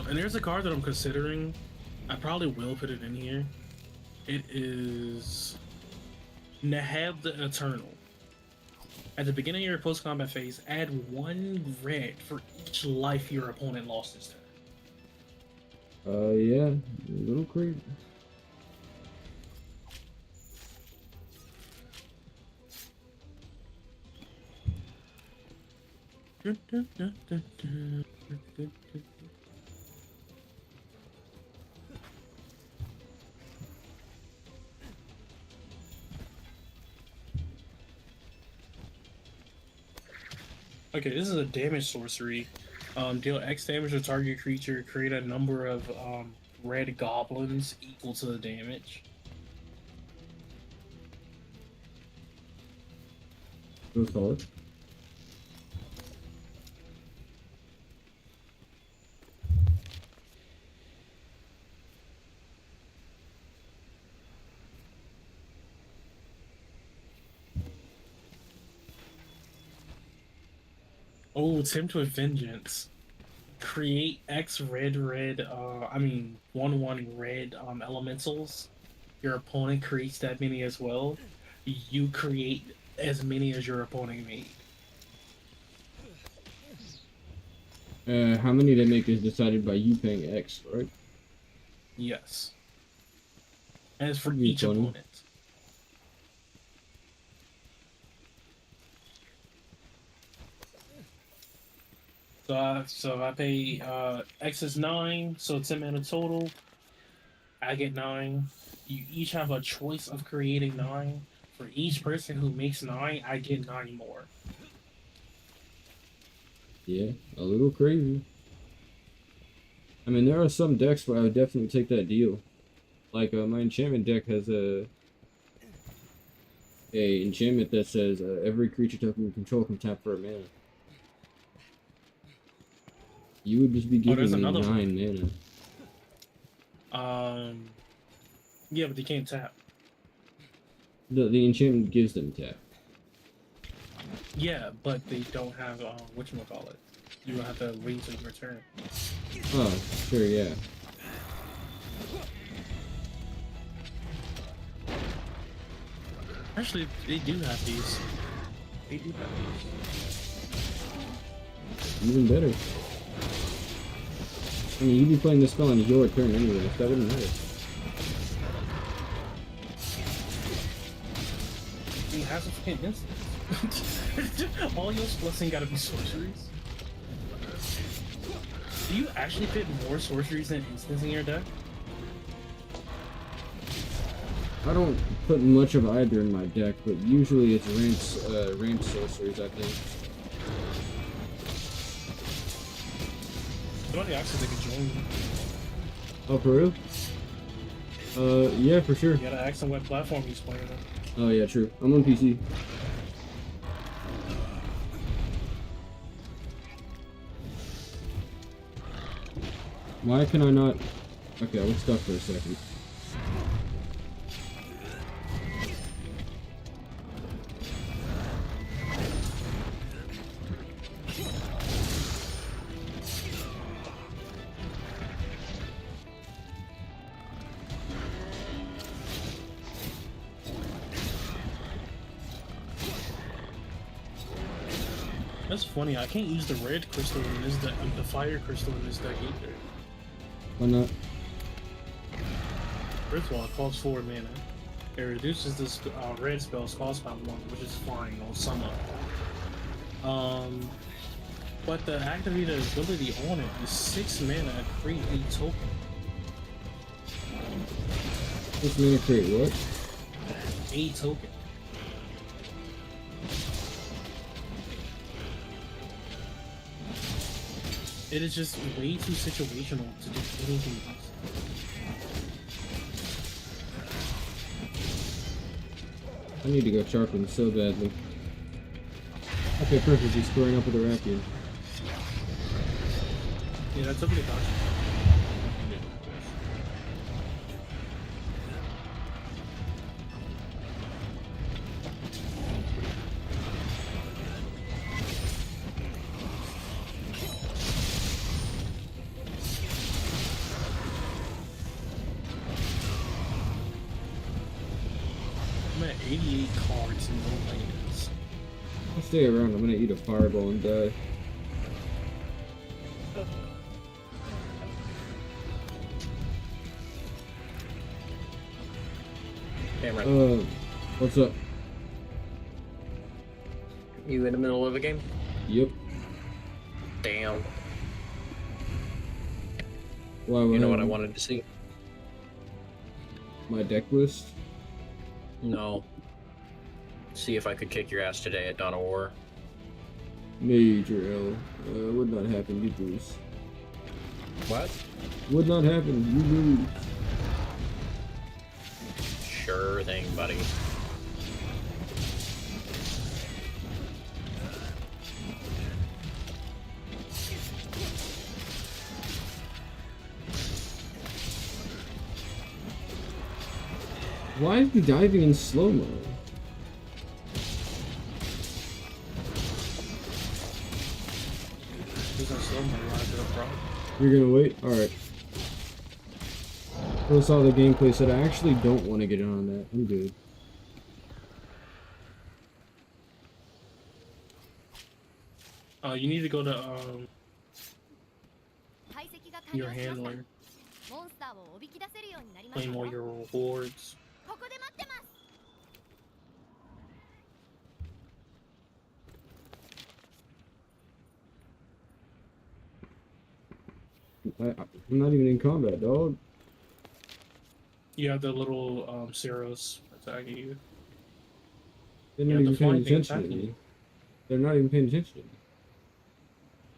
A: And there's a card that I'm considering. I probably will put it in here. It is Nahab the Eternal. At the beginning of your post-combat phase, add 1 red for each life your opponent lost this turn.
B: Yeah, a little crazy.
A: Okay, this is a damage sorcery. Deal X damage to target creature, create a number of red goblins equal to the damage.
B: Go solid.
A: Oh, Tempt with Vengeance. Create X red, 1/1 red elementals. Your opponent creates that many as well. You create as many as your opponent made.
B: How many they make is decided by you paying X, right?
A: Yes. And it's for
B: That'd be
A: each
B: funny.
A: opponent. So I pay X is 9, so 10 mana total. I get 9. You each have a choice of creating 9. For each person who makes 9, I get 9 more.
B: Yeah, a little crazy. I mean, there are some decks where I would definitely take that deal. Like, my enchantment deck has a enchantment that says every creature token you control can tap for a mana. You would just be giving
A: there's
B: me
A: another
B: 9
A: one.
B: mana.
A: Um, yeah, but they can't tap.
B: The enchantment gives them tap.
A: Yeah, but they don't have whatchamacallit. You have to wait till your turn.
B: Oh, sure, yeah.
A: Actually, they do have these. They do have these.
B: Even better. I mean, you'd be playing this spell on your turn anyway, so that wouldn't matter.
A: He has a fucking instant. All your splitsing gotta be sorceries. Do you actually fit more sorceries than instants in your deck?
B: I don't put much of either in my deck, but usually it's ranked sorceries, I think.
A: Somebody actually they could join you.
B: Oh, for real? Yeah, for sure.
A: You gotta ask them what platform he's playing on.
B: Oh, yeah, true. I'm on PC. Why can I not... Okay, I was stuck for a second.
A: That's funny. I can't use the red crystal in this deck, the fire crystal in this deck either.
B: Why not?
A: First of all, it costs 4 mana. It reduces this red spell's cost by 1, which is fine on summer. But the activated ability on it is 6 mana and create a token.
B: 6 mana create what?
A: A token. It is just way too situational to do anything else.
B: I need to go sharpen so badly. Okay, perfect. He's squaring up with a Rathian.
A: Yeah, that's a bit of I'm at 88 cards and no lands.
B: I'll stay around. I'm gonna eat a fireball and die.
C: Cameron,
B: What's up?
C: you in the middle of a game?
B: Yep.
C: Damn.
B: Why?
C: You know what I wanted to see?
B: My deck list?
C: No. See if I could kick your ass today at Dawn of War.
B: Major L. Would not happen. You lose.
C: What?
B: Would not happen. You lose.
C: Sure thing, buddy.
B: Why is he diving in slow-mo?
A: There's no slow mo line to the problem.
B: You're gonna wait? Alright. I saw the gameplay said I actually don't want to get in on that. I'm good.
A: You need to go to your handler, claim all your rewards.
B: I'm not even in combat, dog.
A: You have the little Ceros attacking you.
B: They're
A: You
B: not
A: have
B: even
A: the
B: paying
A: flying thing
B: attention to
A: attacking
B: me.
A: you.
B: They're not even paying attention to me.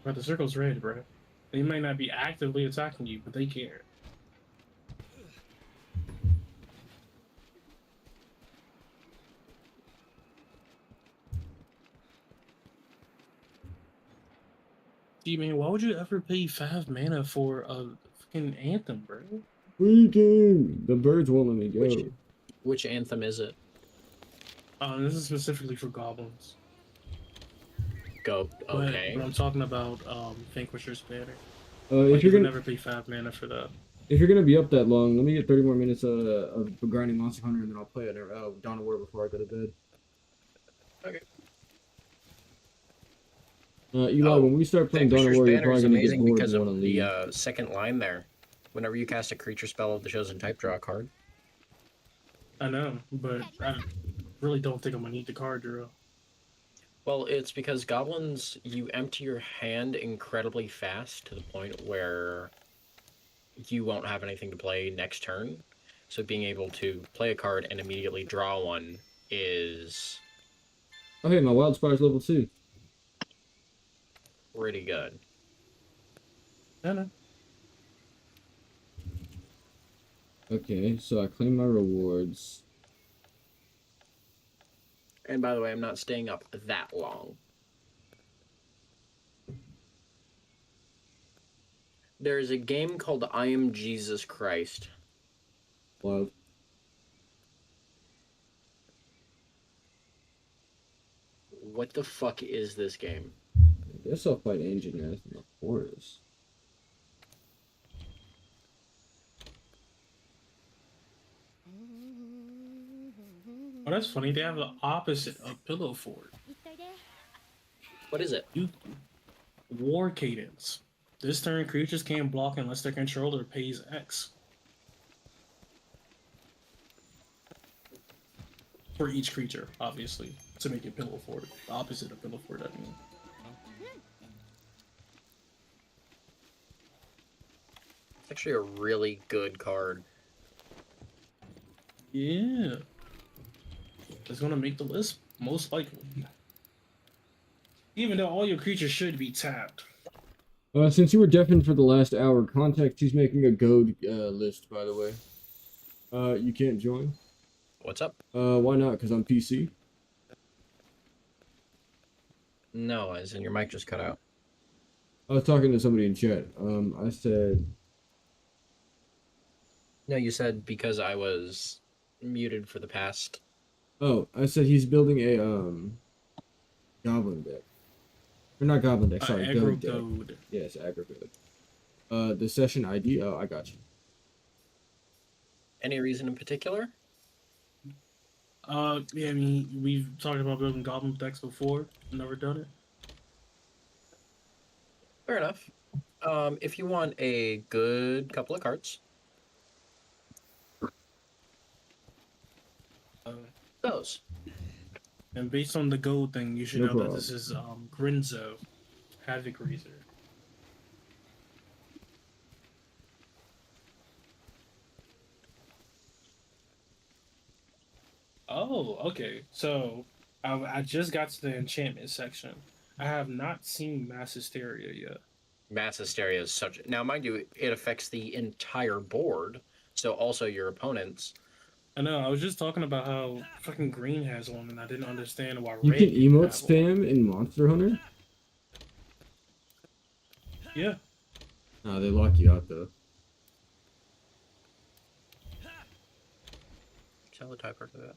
A: But the circle's red, bro. They might not be actively attacking you, but they care. See, man, why would you ever pay 5 mana for a fucking anthem, bro?
B: Freaking! The birds won't let me go.
C: Which anthem is it?
A: This is specifically for goblins.
C: Go. Okay.
A: But I'm talking about Vanquisher's Banner.
B: If
A: Like
B: you're
A: you can
B: gonna
A: never pay 5 mana for that.
B: if you're gonna be up that long, let me get 30 more minutes of grinding Monster Hunter, and then I'll play it Dawn of War before I go to bed.
C: Okay.
B: Eli, when we start playing Dawn of
C: Vanquisher's
B: War, you're
C: Banner
B: probably
C: is
B: gonna get
C: amazing
B: bored
C: because
B: and want to
C: of
B: leave.
C: the second line there. Whenever you cast a creature spell of the chosen type, draw a card.
A: I know, but I really don't think I'm gonna need the card draw.
C: Well, it's because goblins, you empty your hand incredibly fast to the point where you won't have anything to play next turn. So being able to play a card and immediately draw one is
B: Oh hey, my Wild Spire's level 2.
C: pretty good.
A: I know.
B: Okay, so I claim my rewards.
C: And by the way, I'm not staying up that long. There's a game called I Am Jesus Christ.
B: Wild.
C: What the fuck is this game?
B: I guess I'll fight Ancient Earth in the forest.
A: Oh, that's funny. They have the opposite of Pillow Fort.
C: What is it?
A: War Cadence. This turn, creatures can't block unless their controller pays X. For each creature, obviously, to make it Pillow Fort. The opposite of Pillow Fort, I mean.
C: It's actually a really good card.
A: Yeah. It's gonna make the list, most likely. Even though all your creatures should be tapped.
B: Since you were deafened for the last hour, context, he's making a goad list, by the way. You can't join.
C: What's up?
B: Why not? Because I'm PC.
C: No, as in your mic just cut out.
B: I was talking to somebody in chat. I said,
C: No, you said because I was muted for the past.
B: oh, I said he's building a goblin deck. Or not goblin deck, sorry,
A: Aggro
B: goad deck.
A: Goad.
B: Yes, aggro goad. The session ID. Oh, I got you.
C: Any reason in particular?
A: Yeah, I mean, we've talked about building goblin decks before. Never done it.
C: Fair enough. If you want a good couple of cards, those.
A: And based on the gold thing, you should
B: No
A: know
B: problem.
A: that this is Grinzo, Havoc Razor. Oh, okay. So I just got to the enchantment section. I have not seen Mass Hysteria yet.
C: Mass Hysteria is such. Now, mind you, it affects the entire board, so also your opponents.
A: I know. I was just talking about how fucking green has one, and I didn't understand why
B: You
A: red
B: can
A: didn't
B: emote
A: have one.
B: spam in Monster Hunter?
A: Yeah.
B: Nah, they lock you out though.
C: Tell the typer to that.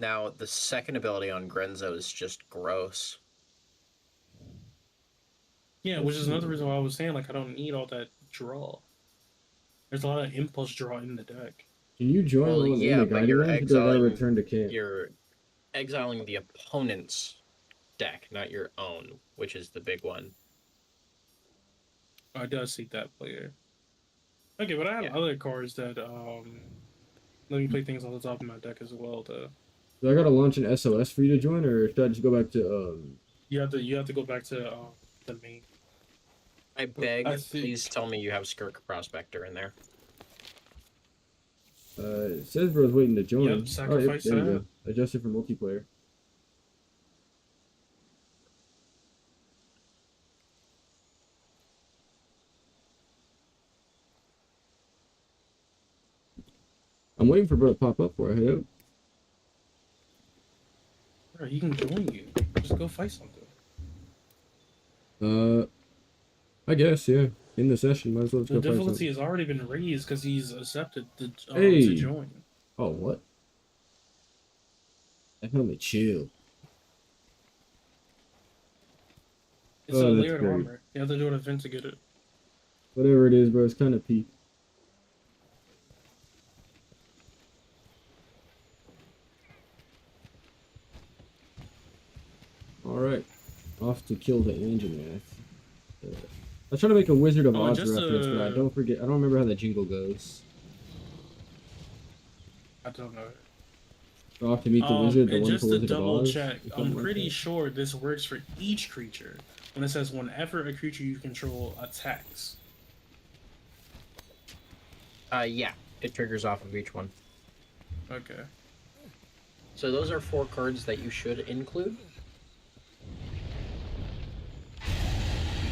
C: Now, the second ability on Grenzo is just gross.
A: Yeah, which is another reason why I was saying like I don't need all that draw. There's a lot of impulse draw in the deck.
B: Can you join
C: Well,
B: while I'm
C: yeah,
B: in the
C: but
B: guiding
C: you're
B: range, or do I gotta
C: exiling
B: return to camp?
C: You're exiling the opponent's deck, not your own, which is the big one.
A: I does see that player. Okay, but I have
C: Yeah.
A: other cards that let me play things on the top of my deck as well.
B: Do I gotta launch an SOS for you to join, or should I just go back to
A: You have to go back to the main.
C: I beg,
A: I think-
C: please tell me you have Skirk Prospector in there.
B: It says bro's waiting to join.
A: Yep, sacrifice
B: there you
A: that.
B: go. Adjusted for multiplayer. I'm waiting for bro to pop up for I head out.
A: Bro, he can join you. Just go fight something.
B: I guess, yeah. In the session, might as well just
A: The
B: go fight
A: difficulty
B: some.
A: has already been raised because he's accepted to
B: Hey!
A: join.
B: Oh, what? Definitely chill.
A: It's a
B: Oh, that's
A: layered
B: great.
A: armor. You have to do an event to get it.
B: Whatever it is, bro, it's kind of peak. Alright. Off to kill the engine. I was trying to make a Wizard of Oz
A: just
B: reference, but I don't remember how the jingle goes.
A: I don't know.
B: Off to meet the wizard, the
A: and
B: one
A: just
B: for
A: to
B: Wizard of
A: double
B: Oz.
A: check,
B: or
A: I'm
B: something like
A: pretty
B: that.
A: sure this works for each creature. When it says whenever a creature you control attacks.
C: Yeah, it triggers off of each one.
A: Okay.
C: So those are 4 cards that you should include.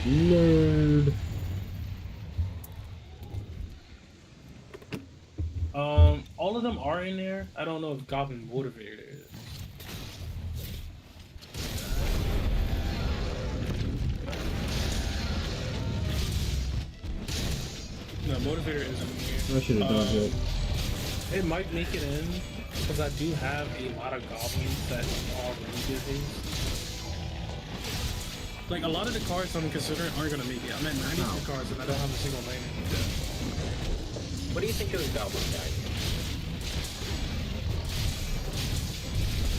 B: Nerd.
A: All of them are in there. I don't know if Goblin Motivator is. No, Motivator isn't in here.
B: I should have dodged it.
A: It might make it in because I do have a lot of goblins that are really good things. Like a lot of the cards I'm considering aren't gonna make it. I'm at 92 cards and I don't have a single lane.
C: What do you think of the Goblin guy?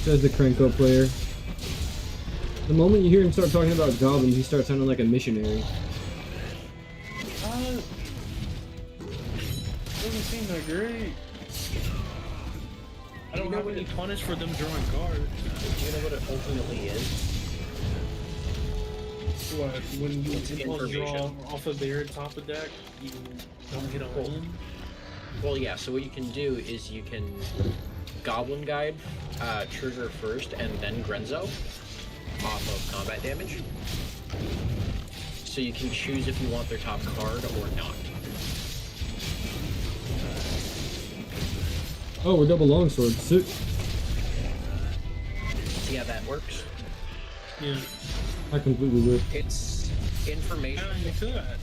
B: Says the Cranko player. The moment you hear him start talking about goblins, he starts sounding like a missionary.
A: Doesn't seem that great. I don't have any punish for them drawing cards.
C: Do you know what it ultimately is?
A: What, when you
C: It's
A: impulse draw
C: information.
A: off of their top of deck, you don't get a lane?
C: Well, yeah, so what you can do is you can Goblin Guide, trigger first, and then Grenzo off of combat damage. So you can choose if you want their top card or not.
B: Oh, we're double longsword. Sick.
C: See how that works?
A: Yeah.
B: I completely would.
C: It's information.
A: I mean, feel that.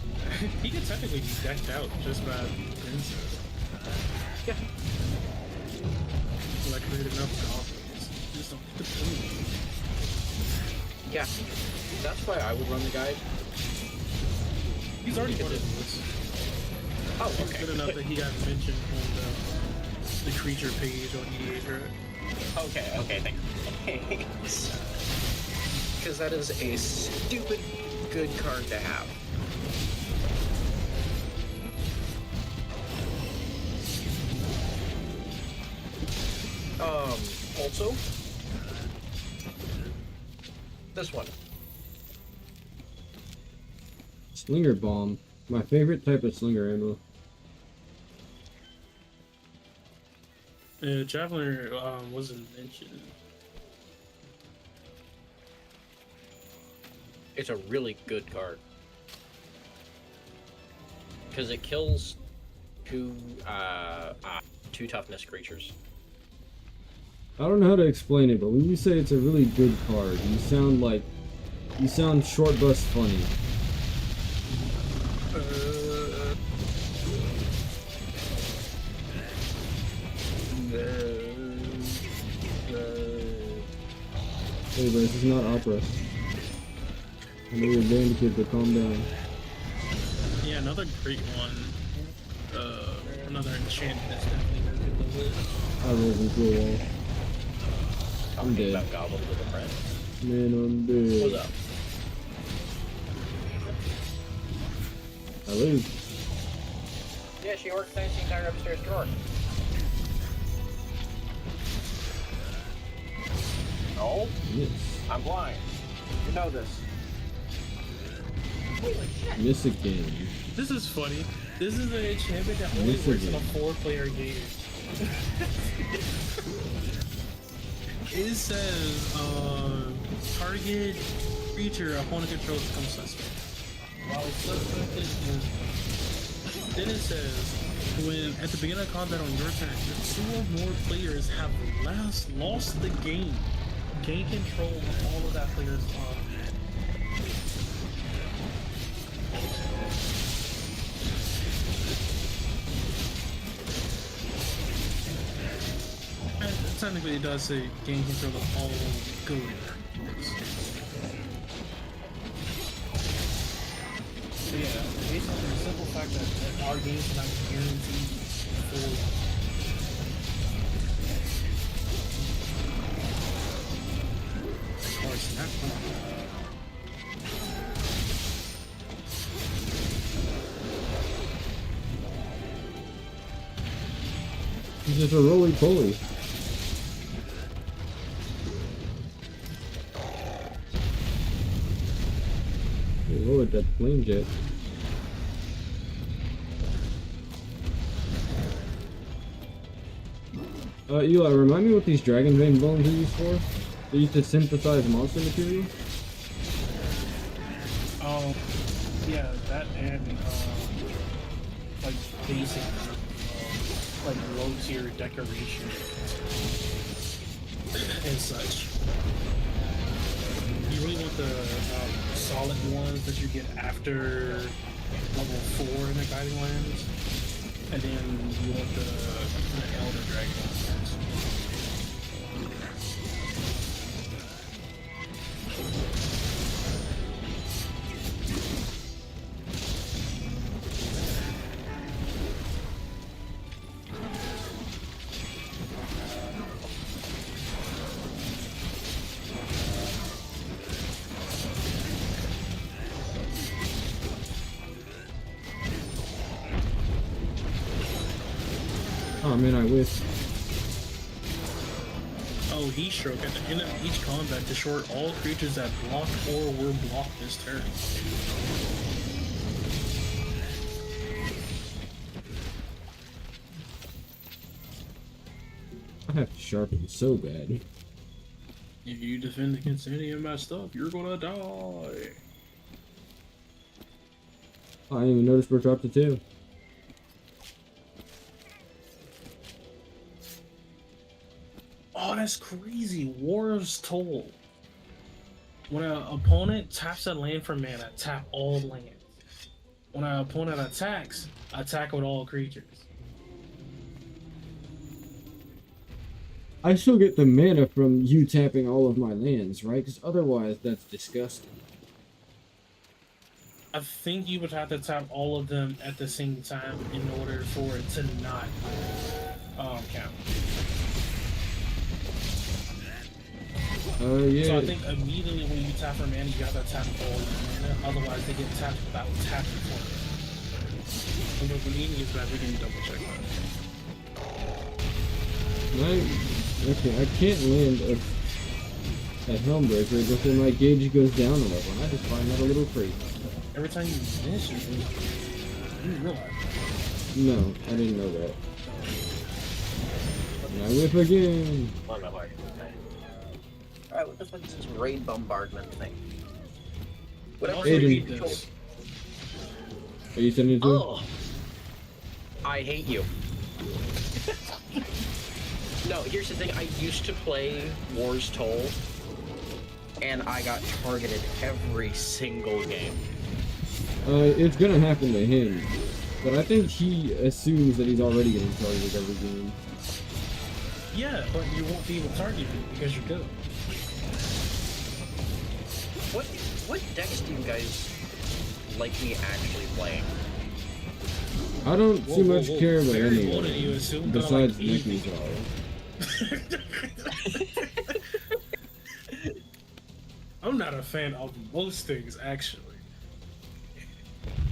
A: He could technically be decked out just by Princess.
C: Yeah.
A: Like, create enough goblins. You just don't get the point.
C: Yeah. That's why I would run the guide.
A: He's already part of this.
C: Oh,
A: It's
C: okay.
A: good enough that he got mentioned on the creature page on EDH, right?
C: Okay, thanks. Because that is a stupid good card to have. Also, this one.
B: Slinger bomb. My favorite type of slinger ammo.
A: Javelin wasn't mentioned.
C: It's a really good card. Because it kills two toughness creatures.
B: I don't know how to explain it, but when you say it's a really good card, you sound short bus funny. Hey, bro, this is not opera. I know you're a band kid, but calm down.
A: Yeah, another great one. Another enchantment that's definitely gonna get the list.
B: I rolled into a wall. I'm dead.
C: About goblins with a friend.
B: Man, I'm dead.
C: What's up?
B: I lose.
C: Yeah, she organized the entire upstairs drawer. No,
B: Miss.
C: I'm blind. You know this.
B: Miss again.
A: This is funny. This is an enchantment that only
B: This
A: works
B: is
A: in a
B: it.
A: 4-player game. It says, target creature opponent controls becomes suspect. While suspect is moved. Then it says, when at the beginning of combat on your turn, if 2 or more players have lost the game, gain control of all of that player's technically it does say game controller all good. So yeah, based on the simple fact that our games are not guaranteed for. Snap.
B: He's just a roly-poly. Hey, Lord, that flame jet. Eli, remind me what these dragon vein bones are used for? They used to synthesize monster material?
A: Yeah, that and, like, basic, like, low-tier decoration and such. You really want the, solid ones that you get after level 4 in the Guiding Lands, and then you want the Elder Dragon ones.
B: Oh man, I wish.
A: Oh, heat stroke. At the end of each combat, destroy all creatures that block or were blocked this turn.
B: I have to sharpen so bad.
A: If you defend against any of my stuff, you're gonna die.
B: Oh, I didn't even notice we're dropped to 2.
A: Oh, that's crazy. War's Toll. When an opponent taps a land for mana, tap all lands. When an opponent attacks, attack with all creatures.
B: I still get the mana from you tapping all of my lands, right? Because otherwise, that's disgusting.
A: I think you would have to tap all of them at the same time in order for it to not count.
B: Yeah.
A: So I think immediately when you tap for mana, you have to tap all your mana. Otherwise, they get tapped without tapping for it. And what we need is that we can double check that.
B: Okay, I can't land a Helmbreaker before my gauge goes down a level. I just find that a little crazy.
A: Every time you miss, you realize.
B: No, I didn't know that. And I whip again.
C: Alright, what the fuck is this raid bombardment thing? Whatever.
B: Aiden.
A: This.
B: Are you sending it to him?
C: Oh! I hate you. No, here's the thing. I used to play War's Toll, and I got targeted every single game.
B: It's gonna happen to him. But I think he assumes that he's already getting targeted every game.
A: Yeah, but you won't be able to target you because you're good.
C: What decks do you guys like me actually playing?
B: I don't too much care about
A: Very
B: any
A: bold
B: of
A: of you
B: them,
A: assume,
B: besides
A: like, easy.
B: Nekuzar.
A: I'm not a fan of most things, actually.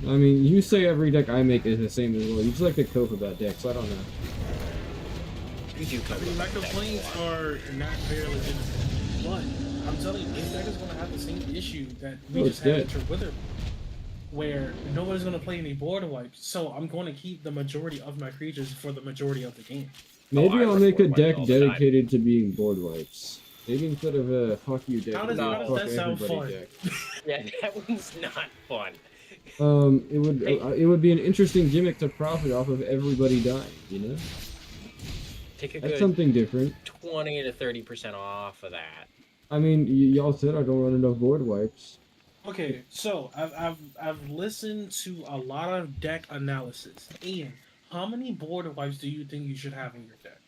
B: I mean, you say every deck I make is the same as well. You just like to cope about decks, I don't know.
C: You do cover
A: My complaints are not very legitimate. But I'm telling you, this deck is going to have the same issue that we just had with Wither, where nobody's going to play any board wipes, so I'm going to keep the majority of my creatures for the majority of the game.
B: Maybe I'll make a
C: record
B: deck
C: all the time.
B: dedicated to being board wipes. Maybe instead of a fuck you deck,
A: How does
B: it'll be a fuck
A: that sound
B: everybody
A: fun?
B: deck.
C: Yeah, that one's not fun.
B: It would be an interesting gimmick to profit off of everybody dying, you know?
C: Take a
B: That's
C: good
B: something different.
C: 20 to 30% off of that.
B: I mean, y'all said I don't run enough board wipes.
A: Okay, so I've listened to a lot of deck analysis. Ian, how many board wipes do you think you should have in your deck?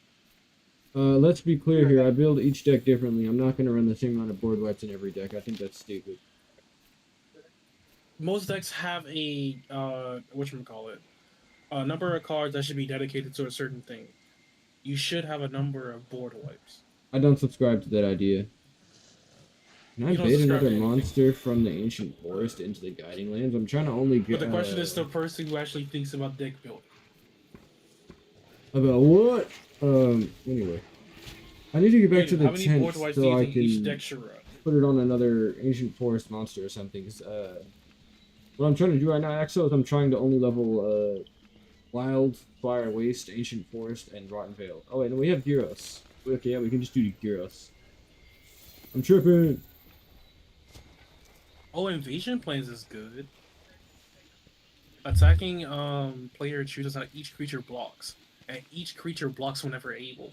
B: Let's be clear here. I build each deck differently. I'm not going to run the same amount of board wipes in every deck. I think that's stupid.
A: Most decks have a whatchamacallit, a number of cards that should be dedicated to a certain thing. You should have a number of board wipes.
B: I don't subscribe to that idea. Can I
A: You don't
B: bait
A: subscribe
B: another
A: to anything.
B: monster from the ancient forest into the guiding lands? I'm trying to only
A: But
B: get.
A: the question is the person who actually thinks about deck building.
B: About what? Anyway. I need to get back to the
A: How many board
B: tent
A: wipes do
B: so
A: you
B: I
A: think each
B: can
A: deck should run?
B: put it on another ancient forest monster or something. 'Cause, what I'm trying to do right now, Axel, is I'm trying to only level Wildfire Waste, Ancient Forest, and Rotten Vale. Oh wait, no, we have Gyros. Okay, yeah, we can just do Gyros. I'm tripping.
A: Oh, invasion planes is good. Attacking player chooses how each creature blocks, and each creature blocks whenever able.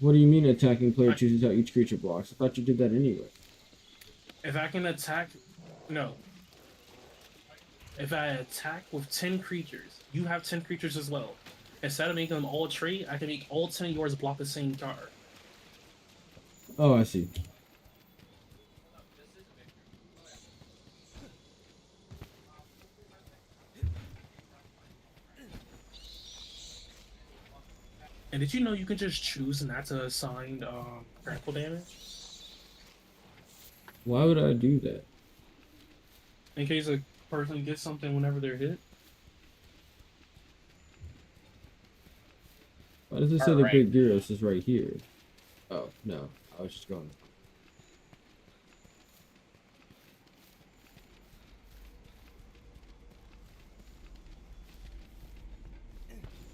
B: What do you mean attacking player chooses how each creature blocks? I thought you did that anyway.
A: If I can attack, no. If I attack with 10 creatures, you have 10 creatures as well. Instead of making them all trade, I can make all 10 of yours block the same card.
B: Oh, I see.
A: And did you know you can just choose not to assign grapple damage?
B: Why would I do that?
A: In case a person gets something whenever they're hit?
B: Why does it say the
C: Alright.
B: Great Gyros is right here? Oh, no. I was just going.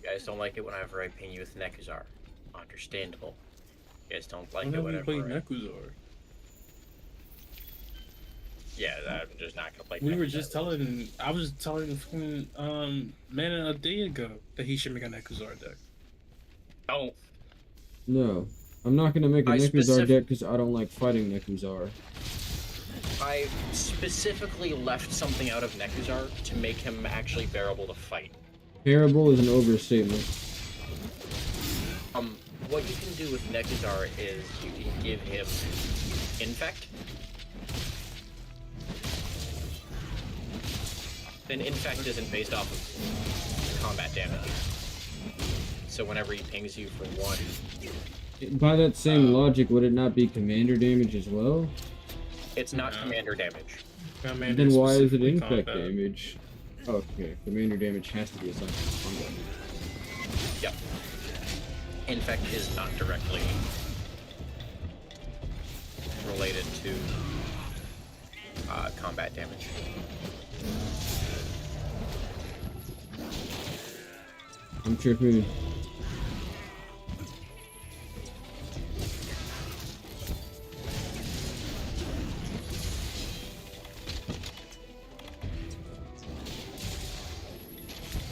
C: You guys don't like it whenever I ping you with Nekuzar. Understandable. You guys don't like it
A: Whenever
C: whenever.
A: we play Nekuzar.
C: Yeah, I'm just not gonna play.
A: We were
C: Nekuzar.
A: just telling. I was just telling fucking man a day ago that he should make a Nekuzar deck.
C: Don't.
B: No. I'm not gonna make a
C: I
B: Nekuzar deck because I don't like fighting Nekuzar.
C: I specifically left something out of Nekuzar to make him actually bearable to fight.
B: Bearable is an overstatement.
C: What you can do with Nekuzar is you can give him Infect. Then Infect isn't based off of combat damage. So whenever he pings you for one,
B: By that same logic, would it not be commander damage as well?
C: it's not
A: No.
C: commander damage.
B: Then why is it
A: Specifically
B: infect
A: combat.
B: damage? Okay, commander damage has to be assigned to combat.
C: Yep. Infect is not directly related to combat damage.
B: I'm tripping.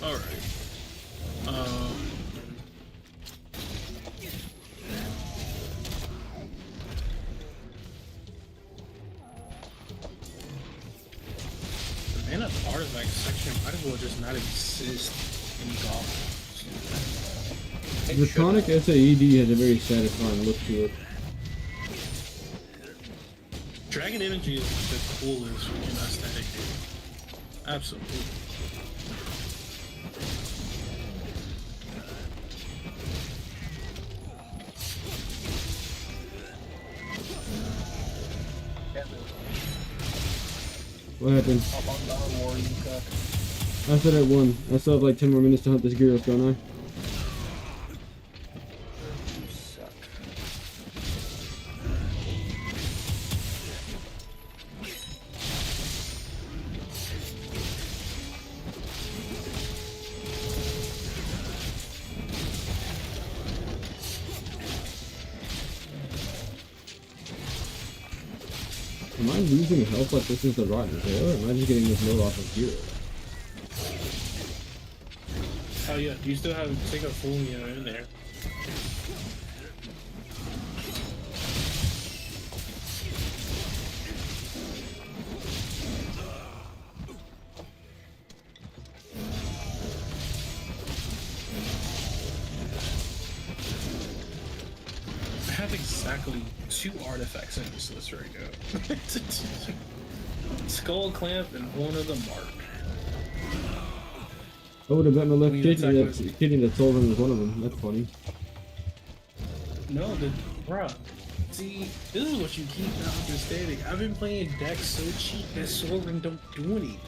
A: Alright. The mana artifact section might as well just not exist in Goblins.
B: Draconic SAED has a very satisfying look to it.
A: Dragon Energy is the coolest fucking aesthetic. Absolutely.
B: What happened? I said I won. I still have like 10 more minutes to hunt this Gyros, don't I? Am I losing health like this is the Rotten Vale, or am I just getting this load off of Gyros?
A: Oh yeah, you still have to take a full meal in there. have exactly 2 artifacts in this list right now. Skull Clamp and Horn of the Mark.
B: I would have bet my left
A: I mean,
B: kidney that told him was one of them. That's funny.
A: No, bruh. See, this is what you keep not understanding. I've been playing decks so cheap that Sword Ring don't do anything.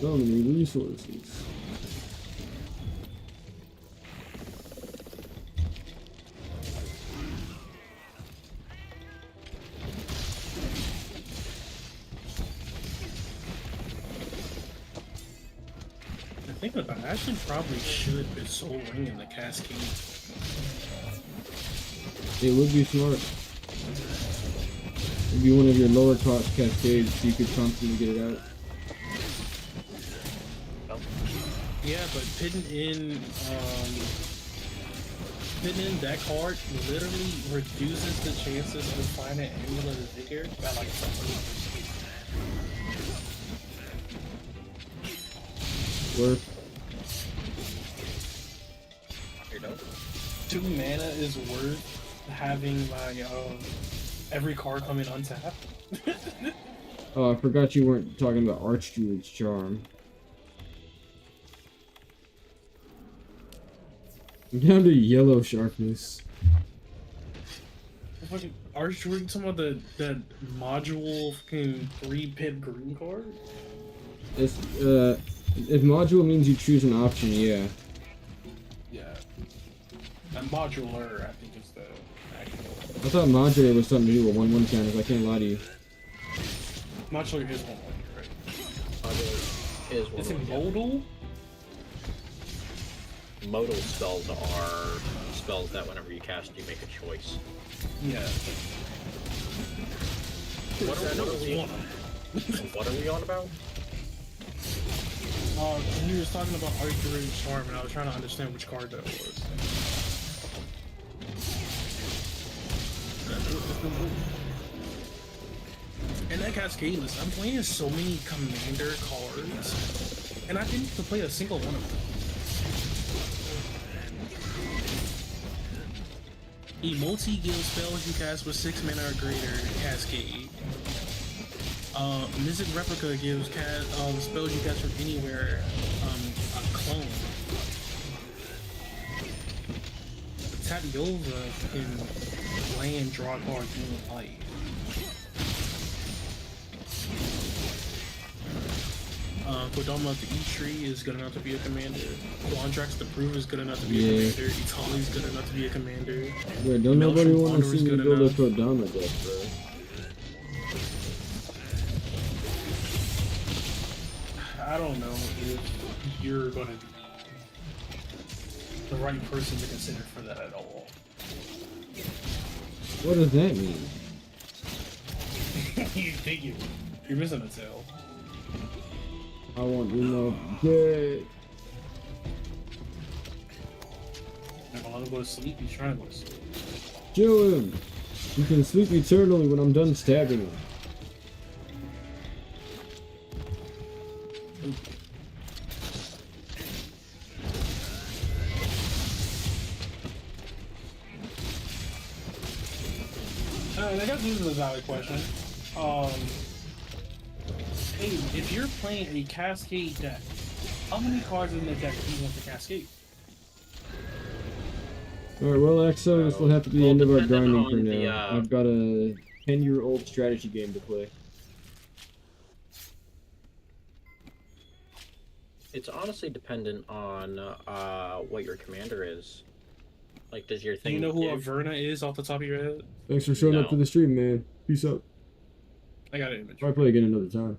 B: So many resources.
A: Thinking about it, I actually probably should put Soul Ring in the Cascade.
B: It would be smart. It'd be one of your lower cost cascades so you could constantly get it out.
A: Yeah, but pitting in that card literally reduces the chances of finding Amulet of Vigor by like 30%.
B: Worth.
A: 2 mana is worth having like every card coming untapped.
B: Oh, I forgot you weren't talking about Archdruid's Charm. I'm down to yellow sharpness.
A: Fucking Archdruid, talking about that module fucking 3-pip green card?
B: It's, if module means you choose an option, yeah.
A: Yeah. And modular, I think, is the actual.
B: I thought modular was something to do with 1/1 counters, I can't lie to you.
A: Modular is 1/1, right?
C: Modular is 1/1.
A: Is it modal?
C: Modal spells are spells that whenever you cast, you make a choice.
A: Yeah.
C: What are we on about?
A: You was talking about Archdruid's Charm, and I was trying to understand which card that was. In that Cascade list, I'm playing so many commander cards, and I didn't get to play a single one of them. A multi-guild spells you cast with 6 mana or greater, Cascade. Mystic Replica gives spells you cast from anywhere, a clone. Tatiova can land, draw cards in life. Kodama the E-Tree is good enough to be a commander. Quandrax the Proof is good enough to be a commander. Itali's good enough to be a commander.
B: Wait, don't nobody want to see me build a
A: enough.
B: Kodama deck, bro.
A: I don't know if you're going to be the right person to consider for that at all.
B: What does that mean?
A: You think you're missing a tail.
B: I want to know dead.
A: If I want to go to sleep, he's trying to go to sleep.
B: Kill him! You can sleep eternally when I'm done stabbing him.
A: I guess this is a valid question. Hey, if you're playing a Cascade deck, how many cards in the deck do you want to Cascade?
B: Alright, well, Axo, this will have to be the end of our grinding for
C: the,
B: now. I've got a 10-year-old strategy game to play.
C: It's honestly dependent on what your commander is. Like, does your
A: Do
C: thing?
A: you know who Averna is off the top of your head?
B: Thanks for showing up
C: No.
B: to the stream, man. Peace out.
A: I got an image.
B: Probably play again another time.